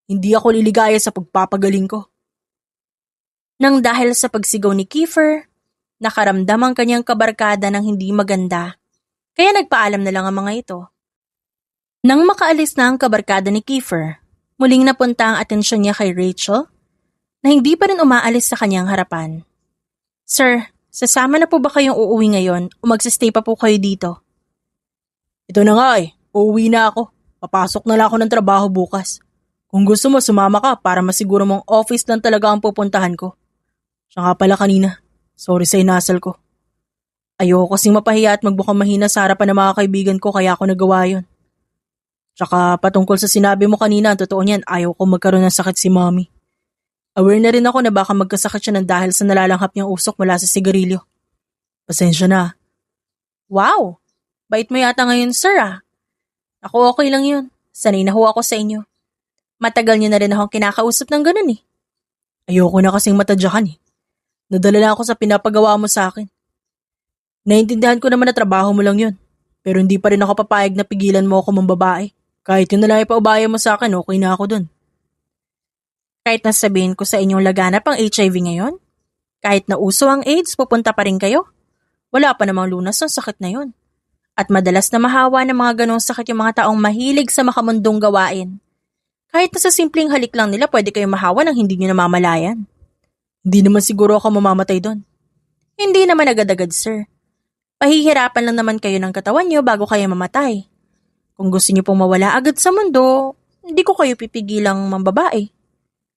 Hindi ako liligaya sa pagpapagaling ko. Nang dahil sa pagsigaw ni Kiefer, nakaramdam ang kanyang kabarkada ng hindi maganda. Kaya nagpaalam na lang ang mga ito. Nang makaalis na ang kabarkada ni Kiefer, muling napunta ang atensyon niya kay Rachel na hindi pa rin umaalis sa kanyang harapan. Sir, sasama na po ba kayong uuwi ngayon o magsistay pa po kayo dito? Ito na nga uuwi na ako. Papasok na lang ako ng trabaho bukas. Kung gusto mo, sumama ka para masiguro mong office lang talaga ang pupuntahan ko. Siya nga pala kanina. Sorry sa inasal ko. Ayoko kasing mapahiya at magbukang mahina sa harapan ng mga kaibigan ko kaya ako nagawa yun. Tsaka patungkol sa sinabi mo kanina, totoo niyan, ayaw ko magkaroon ng sakit si mommy. Aware na rin ako na baka magkasakit siya ng dahil sa nalalanghap niyang usok mula sa sigarilyo. Pasensya na. Wow! Bait mo yata ngayon, sir Ako okay lang yun. Sanay na ho ako sa inyo. Matagal niyo na rin akong kinakausap ng ganun Ayoko na kasing matadyakan Nadala na ako sa pinapagawa mo sa akin. Naintindihan ko naman na trabaho mo lang yun. Pero hindi pa rin ako papayag na pigilan mo ako mong babae. Kahit yun na lang ipaubaya mo sa akin, okay na ako dun. Kahit nasabihin ko sa inyong laganap ang HIV ngayon? Kahit na uso ang AIDS, pupunta pa rin kayo. Wala pa namang lunas ang sakit na yun. At madalas na mahawa ng mga ganong sakit yung mga taong mahilig sa makamundong gawain. Kahit na sa simpleng halik lang nila, pwede kayong mahawa nang hindi nyo namamalayan. Hindi naman siguro ako mamamatay doon. Hindi naman agad-agad, sir. Pahihirapan lang naman kayo ng katawan nyo bago kayo mamatay. Kung gusto nyo pong mawala agad sa mundo, hindi ko kayo pipigilang mambabae.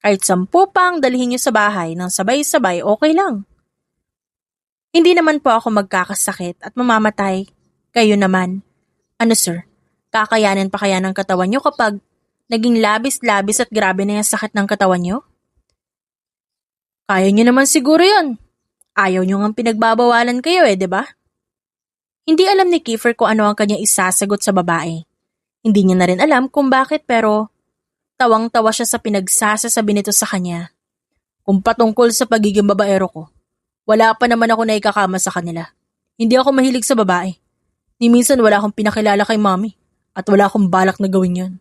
Kahit 10 pang dalhin nyo sa bahay ng sabay-sabay, okay lang. Hindi naman po ako magkakasakit at mamamatay. Kayo naman. Ano sir, kakayanin pa kaya ng katawan nyo kapag naging labis-labis at grabe na yung sakit ng katawan nyo? Kaya nyo naman siguro yun. Ayaw nyo nga pinagbabawalan kayo di ba? Hindi alam ni Kiefer kung ano ang kanyang isasagot sa babae. Hindi niya na rin alam kung bakit pero tawang-tawa siya sa pinagsasasabi nito sa kanya. Kung patungkol sa pagiging babaero ko, wala pa naman ako na ikakama sa kanila. Hindi ako mahilig sa babae. Ni minsan wala akong pinakilala kay mommy at wala akong balak na gawin yun.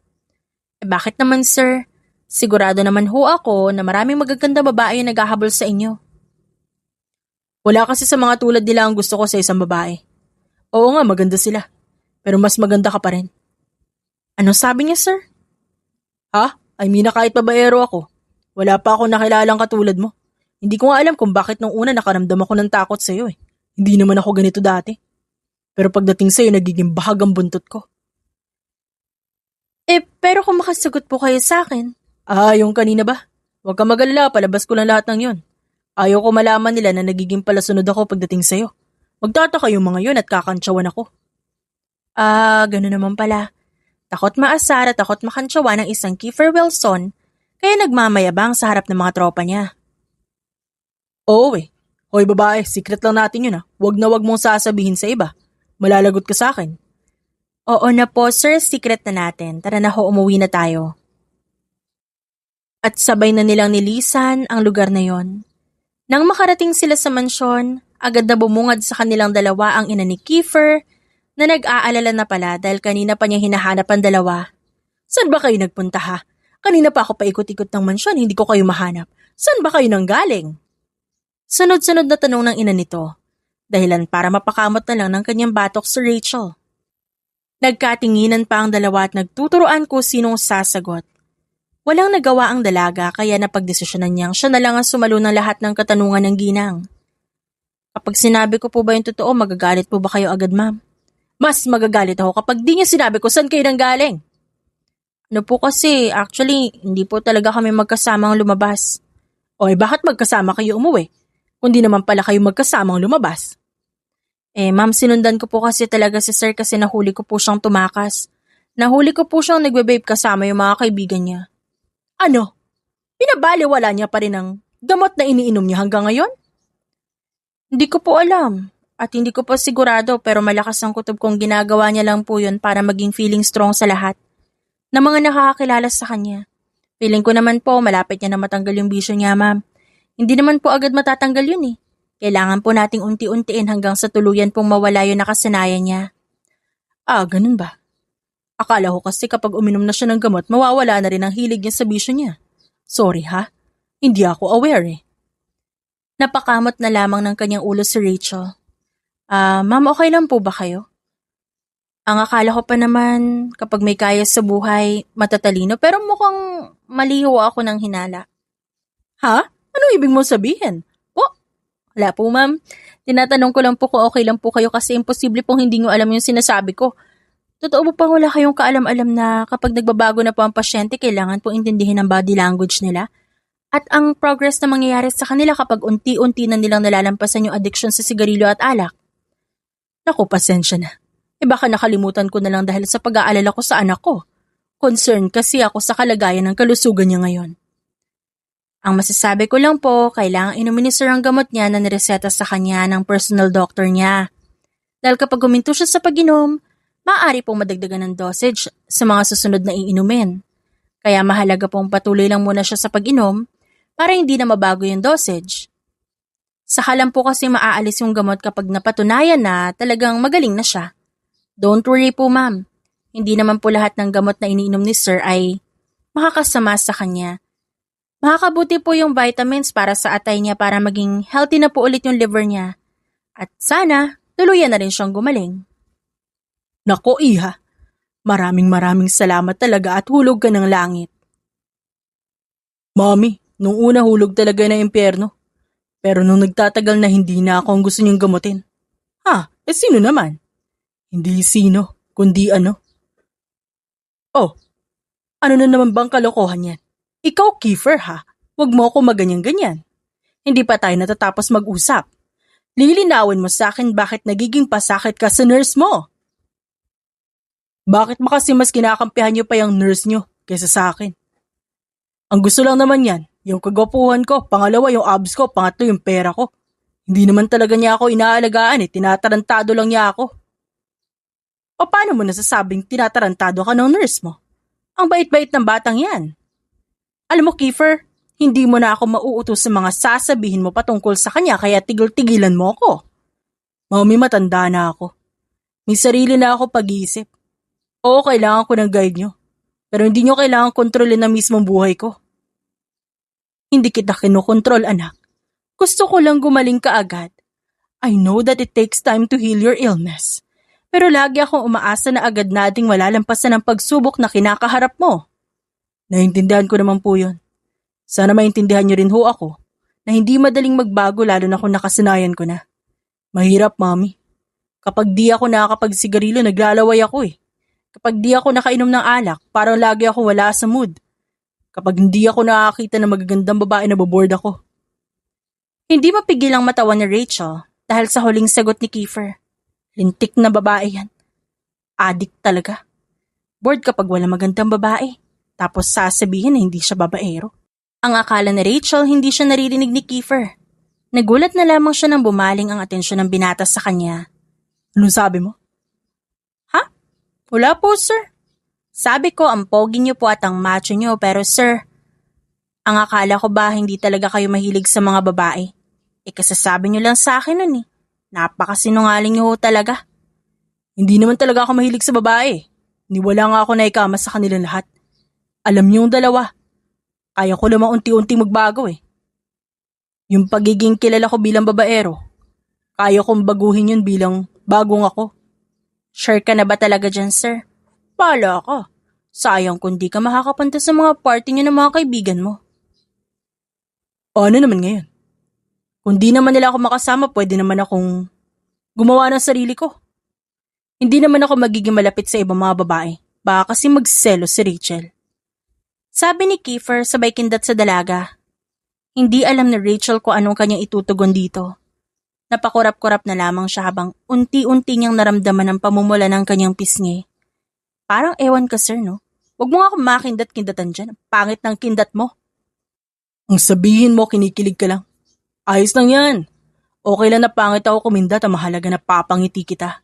Bakit naman sir? Sigurado naman ho ako na maraming magaganda babae yung naghahabol sa inyo. Wala kasi sa mga tulad nila ang gusto ko sa isang babae. Oo nga, maganda sila. Pero mas maganda ka pa rin. Ano sabi niya, sir? Ha? I mean na kahit babaero ako. Wala pa ako nakilalang katulad mo. Hindi ko nga alam kung bakit nung una nakaramdam ako ng takot sa'yo Hindi naman ako ganito dati. Pero pagdating sa'yo, nagiging bahag ang buntot ko. Pero kung makasagot po kayo sa akin. Yung kanina ba? Huwag ka mag-alala, palabas ko lang lahat ng yun. Ayaw ko malaman nila na nagiging palasunod ako pagdating sa'yo. Magtataka yung mga yun at kakantsawan ako. Gano'n naman pala. Takot maasar at takot makantsawa ng isang Kiefer Wilson, kaya nagmamayabang sa harap ng mga tropa niya. Oo Hoy babae, secret lang natin yun Huwag na huwag mong sasabihin sa iba. Malalagot ka sa akin. Oo na po sir, secret na natin. Tara na ho, umuwi na tayo. At sabay na nilang nilisan ang lugar na yon. Nang makarating sila sa mansyon, agad na bumungad sa kanilang dalawa ang ina ni Kiefer na nag-aalala na pala dahil kanina pa niya hinahanap ang dalawa. Saan ba kayo nagpunta ha? Kanina pa ako paikot-ikot ng mansyon, hindi ko kayo mahanap. Saan ba kayo nanggaling? Sunod-sunod na tanong ng ina nito, dahilan para mapakamot na lang ng kanyang batok si Rachel. Nagkatinginan pa ang dalawa at nagtuturoan kung sinong sasagot. Walang nagawa ang dalaga kaya napagdesisyonan niyang siya na lang ang sumalo ng lahat ng katanungan ng ginang. Kapag sinabi ko po ba yung totoo, magagalit po ba kayo agad, ma'am? Mas magagalit ako kapag di niya sinabi ko saan kayo nanggaling. Ano po kasi, actually, hindi po talaga kami magkasamang lumabas. Bakit magkasama kayo umuwi? Kundi naman pala kayo magkasamang lumabas. Ma'am, sinundan ko po kasi talaga si sir kasi nahuli ko po siyang tumakas. Nahuli ko po siyang nagbe-vape kasama yung mga kaibigan niya. Ano? Pinabaliwala niya pa rin ang gamot na iniinom niya hanggang ngayon? Hindi ko po alam. At hindi ko pa sigurado pero malakas ang kutob kong ginagawa niya lang po yun para maging feeling strong sa lahat na mga nakakakilala sa kanya. Feeling ko naman po malapit niya na matanggal yung bisyo niya, ma'am. Hindi naman po agad matatanggal yun Kailangan po nating unti-untiin hanggang sa tuluyan pong mawala yung nakasanayan niya. Ganun ba? Akala ko kasi kapag uminom na siya ng gamot, mawawala na rin ang hilig niya sa bisyo niya. Sorry ha, hindi ako aware Napakamot na lamang ng kanyang ulo si Rachel. Ma'am, okay lang po ba kayo? Ang akala ko pa naman, kapag may kaya sa buhay, matatalino pero mukhang maliho ako ng hinala. Ha? Ano ibig mo sabihin? Wala po ma'am. Tinatanong ko lang po kung okay lang po kayo kasi imposible pong hindi nyo alam yung sinasabi ko. Totoo po pang wala kayong kaalam-alam na kapag nagbabago na po ang pasyente, kailangan po intindihin ang body language nila? At ang progress na mangyayari sa kanila kapag unti-unti na nilang nalalampasan yung addiction sa sigarilyo at alak? Naku, pasensya na. Baka nakalimutan ko na lang dahil sa pag-aalala ko sa anak ko. Concerned kasi ako sa kalagayan ng kalusugan niya ngayon. Ang masasabi ko lang po, kailangang inumin ni sir ang gamot niya na nireseta sa kanya ng personal doctor niya. Dahil kapag guminto siya sa pag-inom, maaari pong madagdagan ng dosage sa mga susunod na iinumin. Kaya mahalaga pong patuloy lang muna siya sa pag-inom para hindi na mabago yung dosage. Saka lang po kasi maaalis yung gamot kapag napatunayan na talagang magaling na siya. Don't worry po ma'am, hindi naman po lahat ng gamot na iniinom ni sir ay makakasama sa kanya. Makakabuti po yung vitamins para sa atay niya para maging healthy na po ulit yung liver niya. At sana, tuluyan na rin siyang gumaling. Nako, Iha. Maraming salamat talaga at hulog ka ng langit. Mami, nung una hulog talaga na impyerno. Pero nung nagtatagal na hindi na ako ang gusto niyong gamutin. Sino naman? Hindi sino, kundi ano. Oh, ano na naman bang kalokohan yan? Ikaw, Kiefer, ha? Huwag mo ako maganyan-ganyan. Hindi pa tayo natatapos mag-usap. Lilinawin mo sa akin bakit nagiging pasakit ka sa nurse mo. Bakit mo kasi mas kinakampihan niyo pa yung nurse niyo kaysa sa akin? Ang gusto lang naman yan, yung kagwapuhan ko, pangalawa yung abs ko, pangatlo yung pera ko. Hindi naman talaga niya ako inaalagaan tinatarantado lang niya ako. O paano mo nasasabing tinatarantado ka ng nurse mo? Ang bait-bait ng batang yan. Alam mo, Kiefer, hindi mo na ako mauutos sa mga sasabihin mo patungkol sa kanya kaya tigil-tigilan mo ako. Mami, matanda na ako. May sarili na ako pag-iisip. Oo, kailangan ko ng guide nyo. Pero hindi nyo kailangan kontrolin na mismong buhay ko. Hindi kita kinokontrol, anak. Gusto ko lang gumaling ka agad. I know that it takes time to heal your illness. Pero lagi akong umaasa na agad nating malalampasan ang pagsubok na kinakaharap mo. Naintindihan ko naman po yun. Sana maintindihan nyo rin ho ako na hindi madaling magbago lalo na kung nakasanayan ko na. Mahirap, Mami. Kapag di ako nakakapagsigarilyo, naglalaway ako eh. Kapag di ako nakainom ng alak, parang lagi ako wala sa mood. Kapag hindi ako nakakita ng magagandang babae, naboboard ako. Hindi mapigil ang matawa ni Rachel dahil sa huling sagot ni Kiefer. Lintik na babae yan. Adik talaga. Bored kapag wala magandang babae. Tapos sasabihin na hindi siya babaero. Ang akala ni Rachel hindi siya naririnig ni Kiefer. Nagulat na lamang siya nang bumaling ang atensyon ng binata sa kanya. Anong sabi mo? Ha? Wala po, sir. Sabi ko ang pogi niyo po at ang macho niyo pero sir, ang akala ko ba hindi talaga kayo mahilig sa mga babae? Kasasabi niyo lang sa akin nun eh. Napakasinungaling niyo ho talaga. Hindi naman talaga ako mahilig sa babae. Niwala nga ako na ikama sa kanilang lahat. Alam niyong dalawa, kaya ko lamang unti-unti magbago eh. Yung pagiging kilala ko bilang babaero, kaya kong baguhin yun bilang bagong ako. Sure ka na ba talaga dyan, sir? Pala ka. Sayang kung di ka makakapunta sa mga party niyo ng mga kaibigan mo. Ano naman ngayon? Kung di naman nila ako makasama, pwede naman akong gumawa ng sarili ko. Hindi naman ako magiging malapit sa ibang mga babae. Baka kasi magselos si Rachel. Sabi ni Kiefer sabay kindat sa dalaga. Hindi alam ni Rachel kung anong kanyang itutugon dito. Napakurap-kurap na lamang siya habang unti-unti niyang naramdaman ang pamumula ng kanyang pisngi. Parang ewan ka, sir, no? Huwag mo nga akong makindat-kindatan dyan. Pangit ng kindat mo. Ang sabihin mo, kinikilig ka lang. Ayos lang yan. Okay lang na pangit ako kumindat, ang mahalaga na papangiti kita.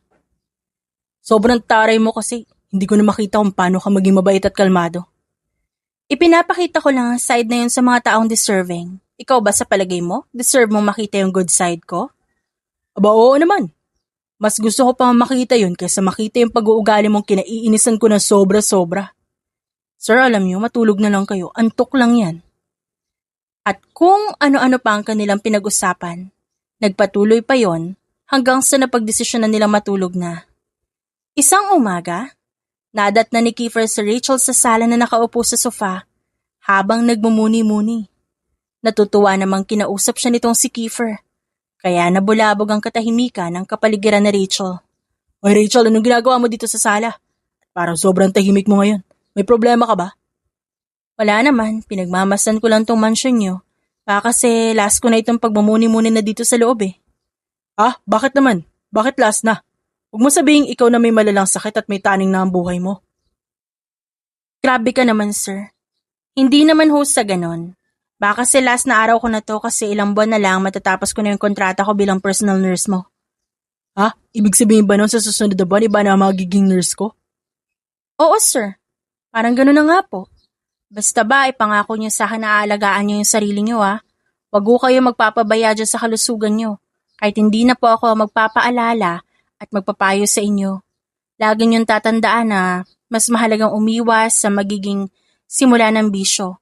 Sobrang taray mo kasi, hindi ko na makita kung paano ka maging mabait at kalmado. Ipinapakita ko lang ang side na yun sa mga taong deserving. Ikaw ba sa palagay mo, deserve mong makita yung good side ko? Aba, oo naman. Mas gusto ko pa makita yun kaysa makita yung pag-uugali mong kinaiinisan ko na sobra-sobra. Sir, alam niyo, matulog na lang kayo. Antok lang yan. At kung ano-ano pa ang kanilang pinag-usapan, nagpatuloy pa yon hanggang sa napagdesisyon na nilang matulog na. Isang umaga, nadat na ni Kiefer si Rachel sa sala na nakaupo sa sofa habang nagmumuni-muni. Natutuwa namang kinausap siya nitong si Kiefer, kaya nabulabog ang katahimikan ng kapaligiran ni Rachel. Oy Rachel, anong ginagawa mo dito sa sala? Parang sobrang tahimik mo ngayon. May problema ka ba? Wala naman, pinagmamasan ko lang tong mansyon nyo. Baka kasi last ko na itong pagmumuni-muni na dito sa loob eh. Bakit naman? Bakit last na? Huwag mo sabihin ikaw na may malalang sakit at may taning na ang buhay mo. Grabe ka naman, sir. Hindi naman ho sa ganon. Baka kasi last na araw ko na to kasi ilang buwan na lang matatapos ko na yung kontrata ko bilang personal nurse mo. Ibig sabihin ba nun sa susunod na buwan iba na magiging nurse ko? Oo, sir. Parang gano'n na nga po. Basta ba, ipangako niyo sa akin na aalagaan niyo yung sarili niyo Wag ho kayo magpapabaya dyan sa kalusugan niyo. Kahit hindi na po ako magpapaalala at magpapayo sa inyo. Lagi niyong tatandaan na mas mahalagang umiwas sa magiging simula ng bisyo.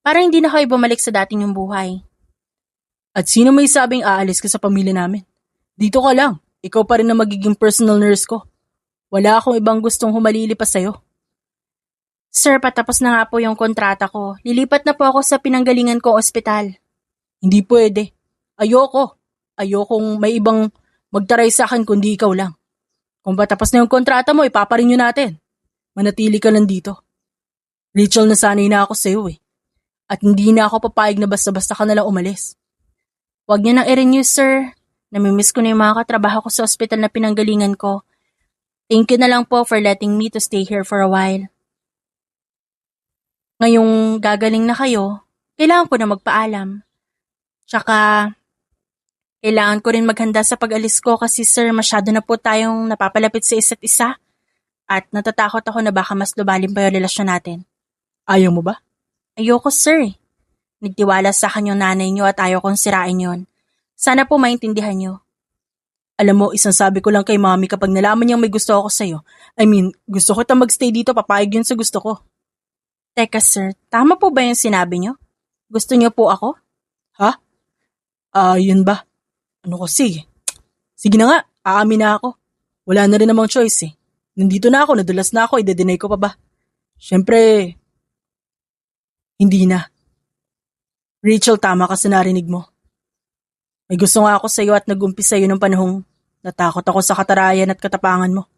Para hindi na kayo bumalik sa dating yung buhay. At sino may sabing aalis ka sa pamilya namin? Dito ka lang. Ikaw pa rin na magiging personal nurse ko. Wala akong ibang gustong humalili pa sa'yo. Sir, patapos na nga po yung kontrata ko. Lilipat na po ako sa pinanggalingan kong ospital. Hindi pwede. Ayoko. Ayokong may ibang magtaray sa akin kundi ikaw lang. Kung patapos na yung kontrata mo, ipaparenew natin. Manatili ka lang dito. Rachel, nasanay na ako sa'yo eh. At hindi na ako papayag na basta-basta ka nalang umalis. Huwag niyo nang i-renew, sir. Namimiss ko na yung mga katrabaho ko sa ospital na pinanggalingan ko. Thank you na lang po for letting me to stay here for a while. Ngayong gagaling na kayo, kailangan ko na magpaalam. Tsaka, kailangan ko rin maghanda sa pag-alis ko kasi sir, masyado na po tayong napapalapit sa isa't isa. At natatakot ako na baka mas lumalim pa yung relasyon natin. Ayaw mo ba? Ayoko sir. Nagtiwala sa akin yung nanay niyo at ayaw kong sirain yon. Sana po maintindihan niyo. Alam mo, isang sabi ko lang kay mami kapag nalaman niyang may gusto ako sa'yo. Gusto ko magstay dito, papayag yun sa gusto ko. Teka sir, tama po ba yung sinabi niyo? Gusto niyo po ako? Ha? Yun ba? Ano kasi? Sige na nga, aamin na ako. Wala na rin namang choice eh. Nandito na ako, nadulas na ako, ide-deny ko pa ba? Siyempre, hindi na. Rachel, tama ka sa narinig mo. May gusto nga ako sa'yo at nag-umpisa yun ng panahong natakot ako sa katarayan at katapangan mo.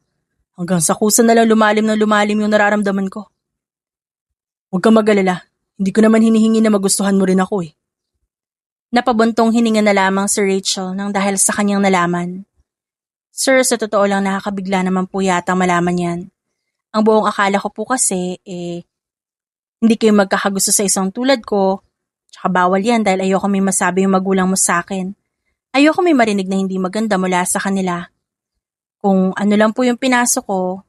Hanggang sa kusa na lang lumalim yung nararamdaman ko. Huwag kang mag-alala. Hindi ko naman hinihingi na magustuhan mo rin ako eh. Napabuntong hininga na lamang si Rachel nang dahil sa kanyang nalaman. Sir, sa totoo lang nakakabigla naman po yata malaman yan. Ang buong akala ko po kasi, hindi kayo magkakagusto sa isang tulad ko. Tsaka bawal yan dahil ayoko may masabi yung magulang mo sa akin. Ayoko may marinig na hindi maganda mula sa kanila. Kung ano lang po yung pinasok ko,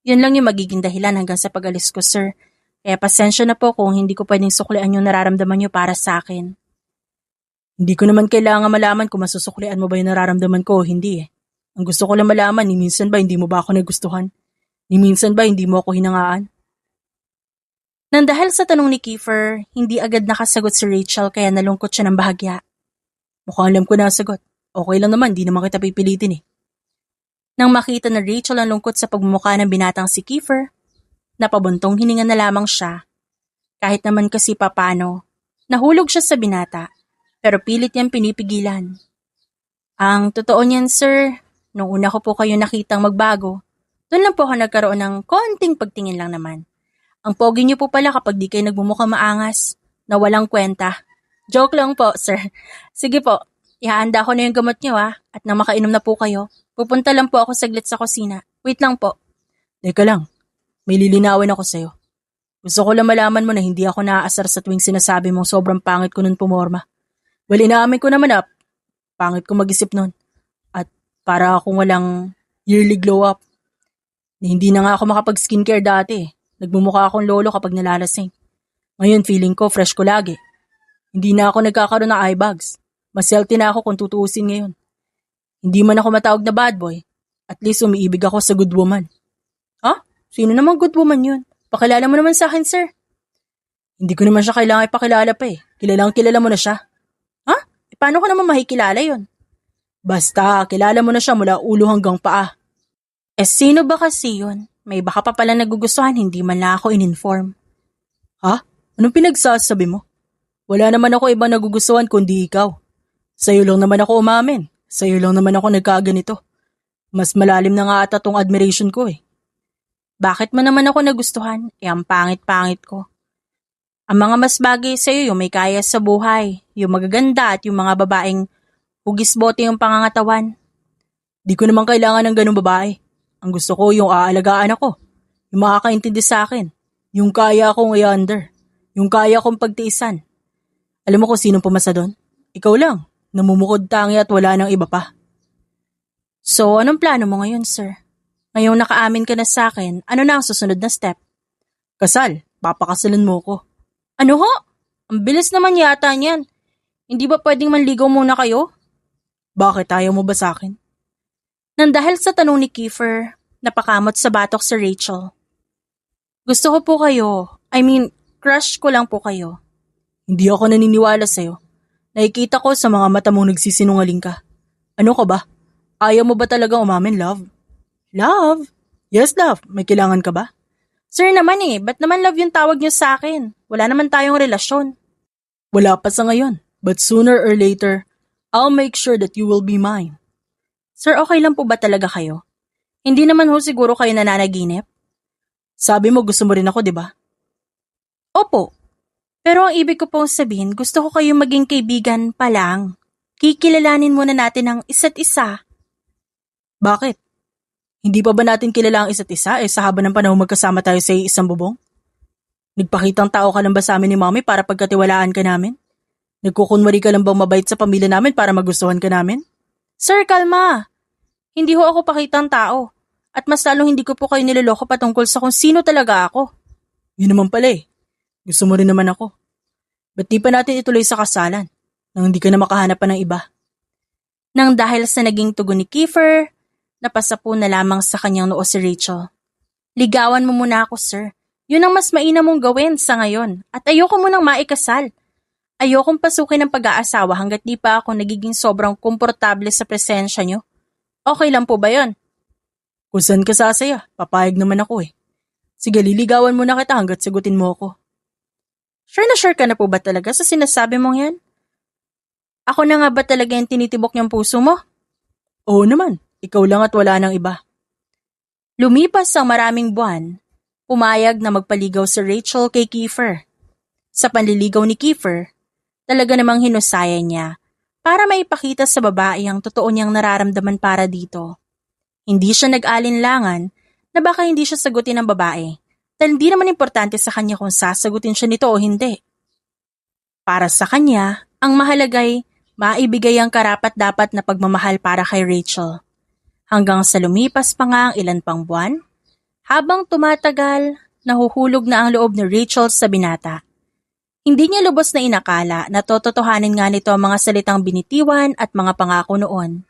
yun lang yung magiging dahilan hanggang sa pag-alis ko, sir. Kaya pasensya na po kung hindi ko pwedeng suklian yung nararamdaman nyo para sa akin. Hindi ko naman kailangan malaman kung masusuklian mo ba yung nararamdaman ko o hindi eh. Ang gusto ko lang malaman, ni minsan ba hindi mo ba ako nagustuhan? Ni minsan ba hindi mo ako hinangaan? Nang dahil sa tanong ni Kiefer, hindi agad nakasagot si Rachel kaya nalungkot siya ng bahagya. Mukhang alam ko na ang sagot. Okay lang naman, di naman kita pipilitin eh. Nang makita na Rachel ang lungkot sa pagmumukha ng binatang si Kiefer, napabuntong hininga na lamang siya. Kahit naman kasi papano, nahulog siya sa binata, pero pilit niyang pinipigilan. Ang totoo niyan, sir, nung una ko po kayo nakitang magbago, doon lang po ako nagkaroon ng konting pagtingin lang naman. Ang pogi niyo po pala kapag di kayo nagmumukhang maangas, na walang kwenta. Joke lang po, sir. Sige po, ihahanda ko na yung gamot niyo at nang makainom na po kayo, pupunta lang po ako saglit sa kusina. Wait lang po. Teka lang, may lilinawin ako sa'yo. Gusto ko lang malaman mo na hindi ako naaasar sa tuwing sinasabi mong sobrang pangit ko nun pumorma. Well, inaamin ko naman pangit ko mag-isip nun. At para akong walang yearly glow up. Na hindi na nga ako makapag-skincare dati eh. Nagmumukha akong lolo kapag nalalasing. Ngayon feeling ko fresh ko lagi. Hindi na ako nagkakaroon ng eye bags. Mas healthy na ako kung tutuusin ngayon. Hindi man ako matawag na bad boy. At least umiibig ako sa good woman. Ha? Sino namang good woman yun? Pakilala mo naman sa akin, sir. Hindi ko naman siya kailangan ipakilala pa eh. Kilalang kilala mo na siya. Ha? Paano ko naman makikilala yun? Basta, kilala mo na siya mula ulo hanggang paa. Sino ba kasi yun? May baka pa pala nagugustuhan, hindi man lang ako in-inform. Ha? Anong pinagsasabi mo? Wala naman ako ibang nagugustuhan kundi ikaw. Sa'yo lang naman ako umamin. Sa'yo lang naman ako nagkaganito. Mas malalim na nga ata tong admiration ko eh. Bakit mo naman ako nagustuhan? Ang pangit-pangit ko. Ang mga mas bagay sa'yo yung may kaya sa buhay, yung magaganda at yung mga babaeng hugis-bote yung pangangatawan. Di ko naman kailangan ng ganung babae. Ang gusto ko yung aalagaan ako, yung makakaintindi sa akin, yung kaya akong i-under, yung kaya akong pagtiisan. Alam mo kung sinong pumasa doon? Ikaw lang, namumukod tangi at wala nang iba pa. So, anong plano mo ngayon, sir? Ngayong nakaamin ka na sa akin, ano na ang susunod na step? Kasal, papakasalan mo ko. Ano ho? Ang bilis naman yata niyan. Hindi ba pwedeng manligaw muna kayo? Bakit ayaw mo ba sa akin? Nang dahil sa tanong ni Kiefer, napakamot sa batok si Rachel. Gusto ko po kayo. Crush ko lang po kayo. Hindi ako naniniwala sa'yo. Nakikita ko sa mga mata mong nagsisinungaling ka. Ano ka ba? Ayaw mo ba talaga umamin, love? Love? Yes, love. May kailangan ka ba? Sir naman ba't naman love yung tawag niyo sa akin? Wala naman tayong relasyon. Wala pa sa ngayon. But sooner or later, I'll make sure that you will be mine. Sir, okay lang po ba talaga kayo? Hindi naman ho siguro kayo nananaginip? Sabi mo gusto mo rin ako, di ba? Opo. Pero ang ibig ko pong sabihin, gusto ko kayong maging kaibigan pa lang. Kikilalanin muna natin ang isa't isa. Bakit? Hindi pa ba natin kilala ang isa't isa sa haba ng panahon magkasama tayo sa isang bubong? Nagpakitang tao ka lang ba sa amin ni Mommy para pagkatiwalaan ka namin? Nagkukunwari ka lang bang mabait sa pamilya namin para magustuhan ka namin? Sir, kalma. Hindi ho ako pakitang tao. At mas lalong hindi ko po kayo niloloko patungkol sa kung sino talaga ako. Yun naman pala Gusto mo rin naman ako. Ba't di pa natin ituloy sa kasalan nang hindi ka na makahanap pa ng iba? Nang dahil sa naging tugon ni Kiefer, napasa po na lamang sa kanyang noo si Rachel. Ligawan mo muna ako, sir. Yun ang mas mainam mong gawin sa ngayon. At ayoko munang maikasal. Ayokong pasukin ng pag-aasawa hanggat di pa ako nagiging sobrang komportable sa presensya nyo. Okay lang po ba yun? Kung saan ka sasaya, papayag naman ako Sige, liligawan mo na kita hanggat sagutin mo ako. Sure na sure ka na po ba talaga sa sinasabi mong yan? Ako na nga ba talaga yung tinitibok niyang puso mo? Oo naman, ikaw lang at wala nang iba. Lumipas ang maraming buwan, pumayag na magpaligaw si Rachel kay Kiefer. Sa panliligaw ni Kiefer, talaga namang hinusaya niya para maipakita sa babae ang totoo niyang nararamdaman para dito. Hindi siya nag-alinlangan na baka hindi siya sagutin ng babae dahil hindi naman importante sa kanya kung sasagutin siya nito o hindi. Para sa kanya, ang mahalagay maibigay ang karapat-dapat na pagmamahal para kay Rachel. Hanggang sa lumipas pa nga ang ilan pang buwan, habang tumatagal, nahuhulog na ang loob ni Rachel sa binata. Hindi niya lubos na inakala na tototohanin nga nito ang mga salitang binitiwan at mga pangako noon.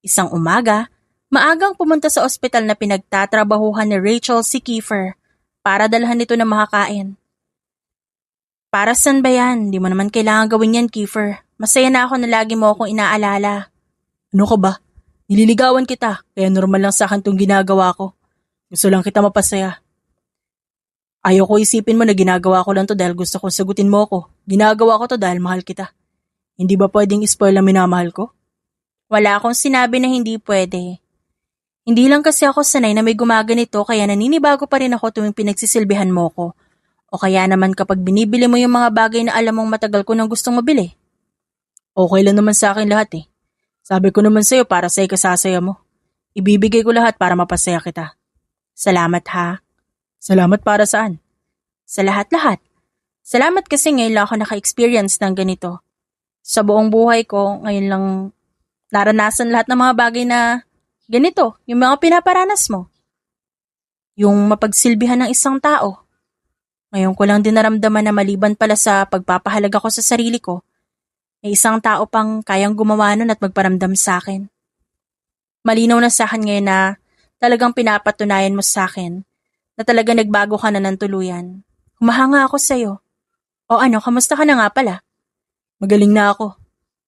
Isang umaga, maagang pumunta sa ospital na pinagtatrabahuhan ni Rachel si Kiefer para dalhan nito na makakain. Para saan ba yan? Di mo naman kailangan gawin yan, Kiefer. Masaya na ako na lagi mo akong inaalala. Ano ka ba? Nililigawan kita, kaya normal lang sa akin itong ginagawa ko. Gusto lang kita mapasaya. Ayaw ko isipin mo na ginagawa ko lang to dahil gusto ko sagutin mo ako. Ginagawa ko to dahil mahal kita. Hindi ba pwedeng ispoil ang minamahal ko? Wala akong sinabi na hindi pwede. Hindi lang kasi ako sanay na may gumaganito kaya naninibago pa rin ako tuwing pinagsisilbihan mo ko. O kaya naman kapag binibili mo yung mga bagay na alam mong matagal ko nang gustong mabili. Okay lang naman sa akin lahat Sabi ko naman sa'yo para sa ikasasaya mo. Ibibigay ko lahat para mapasaya kita. Salamat ha. Salamat para saan? Sa lahat-lahat. Salamat kasi ngayon lang ako naka-experience ng ganito. Sa buong buhay ko, ngayon lang naranasan lahat ng mga bagay na ganito, yung mga pinaparanas mo. Yung mapagsilbihan ng isang tao. Ngayon ko lang din naramdaman na maliban pala sa pagpapahalaga ko sa sarili ko, may isang tao pang kayang gumawa nun at magparamdam sa akin. Malinaw na sa akin ngayon na talagang pinapatunayan mo sa akin na talaga nagbago ka na ng tuluyan. Humahanga ako sa'yo. O ano, kamusta ka na nga pala? Magaling na ako.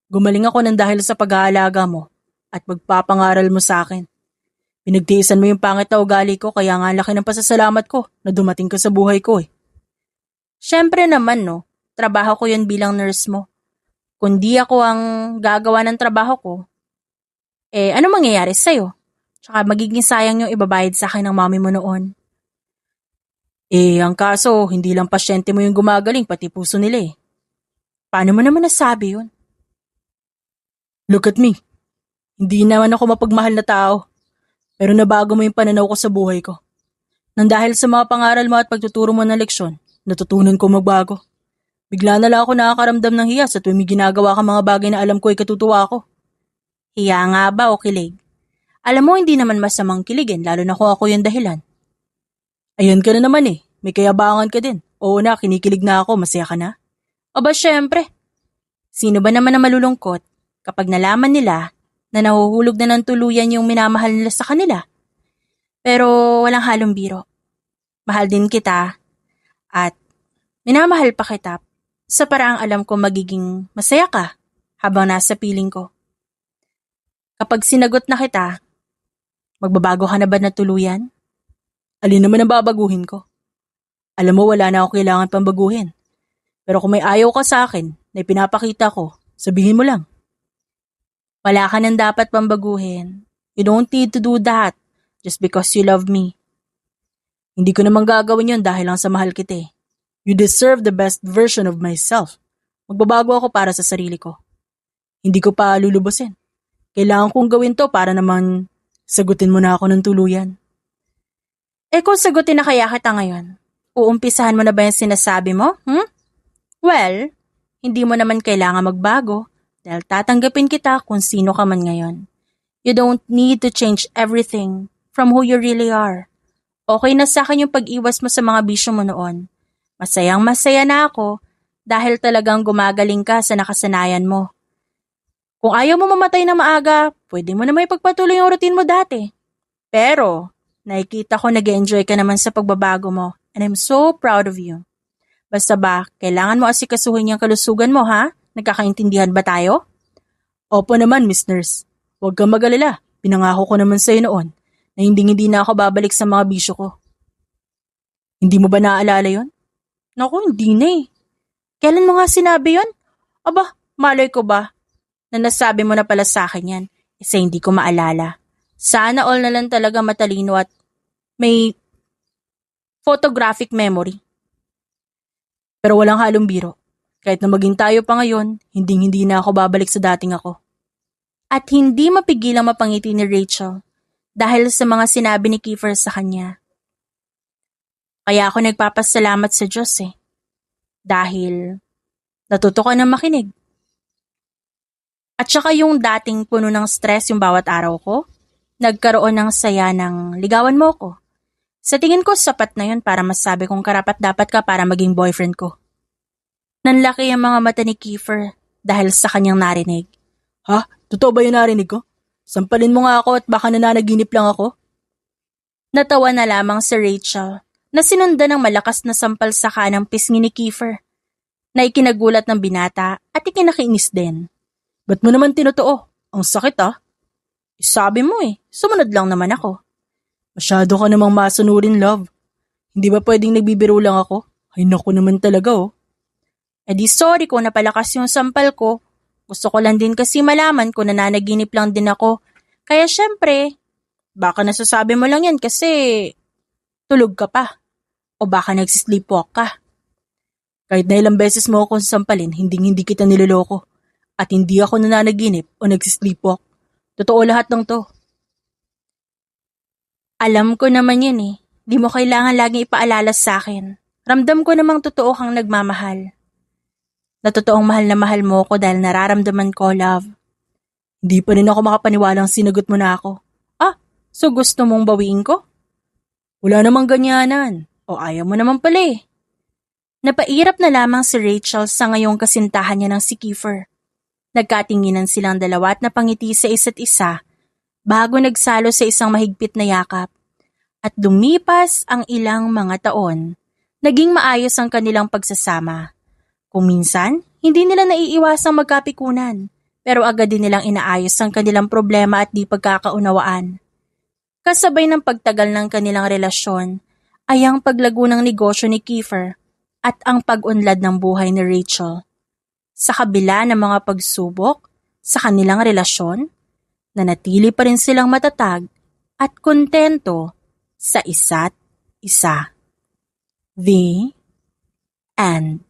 Gumaling ako ng dahil sa pag-aalaga mo at magpapangaral mo sa akin. Pinagtiisan mo yung pangit na ugali ko kaya nga laki ng pasasalamat ko na dumating ka sa buhay ko Siyempre naman trabaho ko yun bilang nurse mo. Kung di ako ang gagawa ng trabaho ko, ano mangyayari sa'yo? Tsaka magiging sayang yung ibabayad sa akin ng mami mo noon. Ang kaso, hindi lang pasyente mo yung gumagaling, pati puso nila Paano mo naman nasabi yun? Look at me. Hindi naman ako mapagmahal na tao. Pero nabago mo yung pananaw ko sa buhay ko. Nang dahil sa mga pangaral mo at pagtuturo mo ng leksyon, natutunan ko magbago. Bigla na lang ako nakakaramdam ng hiya sa tuwing may ginagawa ka mga bagay na alam ko ay katutuwa ko. Hiya nga ba o kilig? Alam mo, hindi naman masamang kiligin, lalo na kung ako yung dahilan. Ayan ka na naman may kayabangan ka din. Oo na, kinikilig na ako, masaya ka na? Aba syempre. Sino ba naman na malulungkot kapag nalaman nila na nahuhulog na ng tuluyan yung minamahal nila sa kanila? Pero walang halong biro. Mahal din kita at minamahal pa kita sa paraang alam ko magiging masaya ka habang nasa piling ko. Kapag sinagot na kita, magbabago ka na ba na tuluyan? Alin naman ang babaguhin ko? Alam mo, wala na ako kailangan pang baguhin. Pero kung may ayaw ka sa akin na ipinapakita ko, sabihin mo lang. Wala ka nang dapat pambaguhin. You don't need to do that just because you love me. Hindi ko naman gagawin yun dahil lang sa mahal kita eh. You deserve the best version of myself. Magbabago ako para sa sarili ko. Hindi ko pa lulubusin. Kailangan kong gawin to para naman sagutin mo na ako ng tuluyan. Kung sagutin na kaya kita ngayon, uumpisahan mo na ba yung sinasabi mo? Well, hindi mo naman kailangan magbago dahil tatanggapin kita kung sino ka man ngayon. You don't need to change everything from who you really are. Okay na sa akin yung pag-iwas mo sa mga bisyo mo noon. Masayang masaya na ako dahil talagang gumagaling ka sa nakasanayan mo. Kung ayaw mo mamatay na maaga, pwede mo na may pagpatuloy yung routine mo dati. Pero, nakikita ko nag-enjoy ka naman sa pagbabago mo and I'm so proud of you. Basta ba, kailangan mo asikasuhin yung kalusugan mo ha? Nagkakaintindihan ba tayo? Opo naman, Miss Nurse. Huwag kang mag-alala. Pinangako ko naman sa'yo noon na hindi na ako babalik sa mga bisyo ko. Hindi mo ba naaalala yon? Naku, hindi na eh. Kailan mo nga sinabi yon? Aba, malay ko ba na nasabi mo na pala sa akin yan? Isa hindi ko maalala. Sana all na lang talaga matalino at may photographic memory. Pero walang halong biro. Kahit na maging tayo pa ngayon, hindi na ako babalik sa dating ako. At hindi mapigilang mapangiti ni Rachel dahil sa mga sinabi ni Kiefer sa kanya. Kaya ako nagpapasalamat sa Diyos dahil natuto ko na makinig. At saka yung dating puno ng stress yung bawat araw ko, nagkaroon ng saya ng ligawan mo ko. Sa tingin ko sapat na yun para masabi kong karapat-dapat ka para maging boyfriend ko. Nanlaki ang mga mata ni Kiefer dahil sa kanyang narinig. Ha? Totoo ba yung narinig ko? Sampalin mo nga ako at baka nananaginip lang ako. Natawa na lamang si Rachel na sinundan ng malakas na sampal sa kanang pisngi ni Kiefer na ikinagulat ng binata at ikinakinis din. Ba't mo naman tinutuo? Ang sakit Sabi mo sumunod lang naman ako. Masyado ka namang masunurin, love. Hindi ba pwedeng nagbibiro lang ako? Ay naku naman talaga Di sorry kung napalakas yung sampal ko. Gusto ko lang din kasi malaman kung nananaginip lang din ako. Kaya syempre, baka nasasabi mo lang yan kasi tulog ka pa. O baka nagsisleepwalk ka. Kahit na ilang beses mo akong sampalin, hindi kita niloloko. At hindi ako nananaginip o nagsisleepwalk. Totoo lahat ng to. Alam ko naman yan Di mo kailangan laging ipaalala sa akin. Ramdam ko namang totoo kang nagmamahal. Na totoong mahal na mahal mo ko dahil nararamdaman ko, love. Hindi pa rin ako makapaniwalang sinagot mo na ako. So gusto mong bawiin ko? Wala namang ganyanan. O ayaw mo naman pala Napairap na lamang si Rachel sa ngayong kasintahan niya ng si Kiefer. Nagkatinginan silang dalawa at napangiti sa isa't isa bago nagsalo sa isang mahigpit na yakap. At lumipas ang ilang mga taon, naging maayos ang kanilang pagsasama. Kung minsan, hindi nila naiiwasang magkapikunan, pero agad din nilang inaayos ang kanilang problema at di pagkakaunawaan. Kasabay ng pagtagal ng kanilang relasyon ay ang paglago ng negosyo ni Kiefer at ang pag-unlad ng buhay ni Rachel. Sa kabila ng mga pagsubok sa kanilang relasyon, nanatili pa rin silang matatag at kontento sa isa't isa. The end.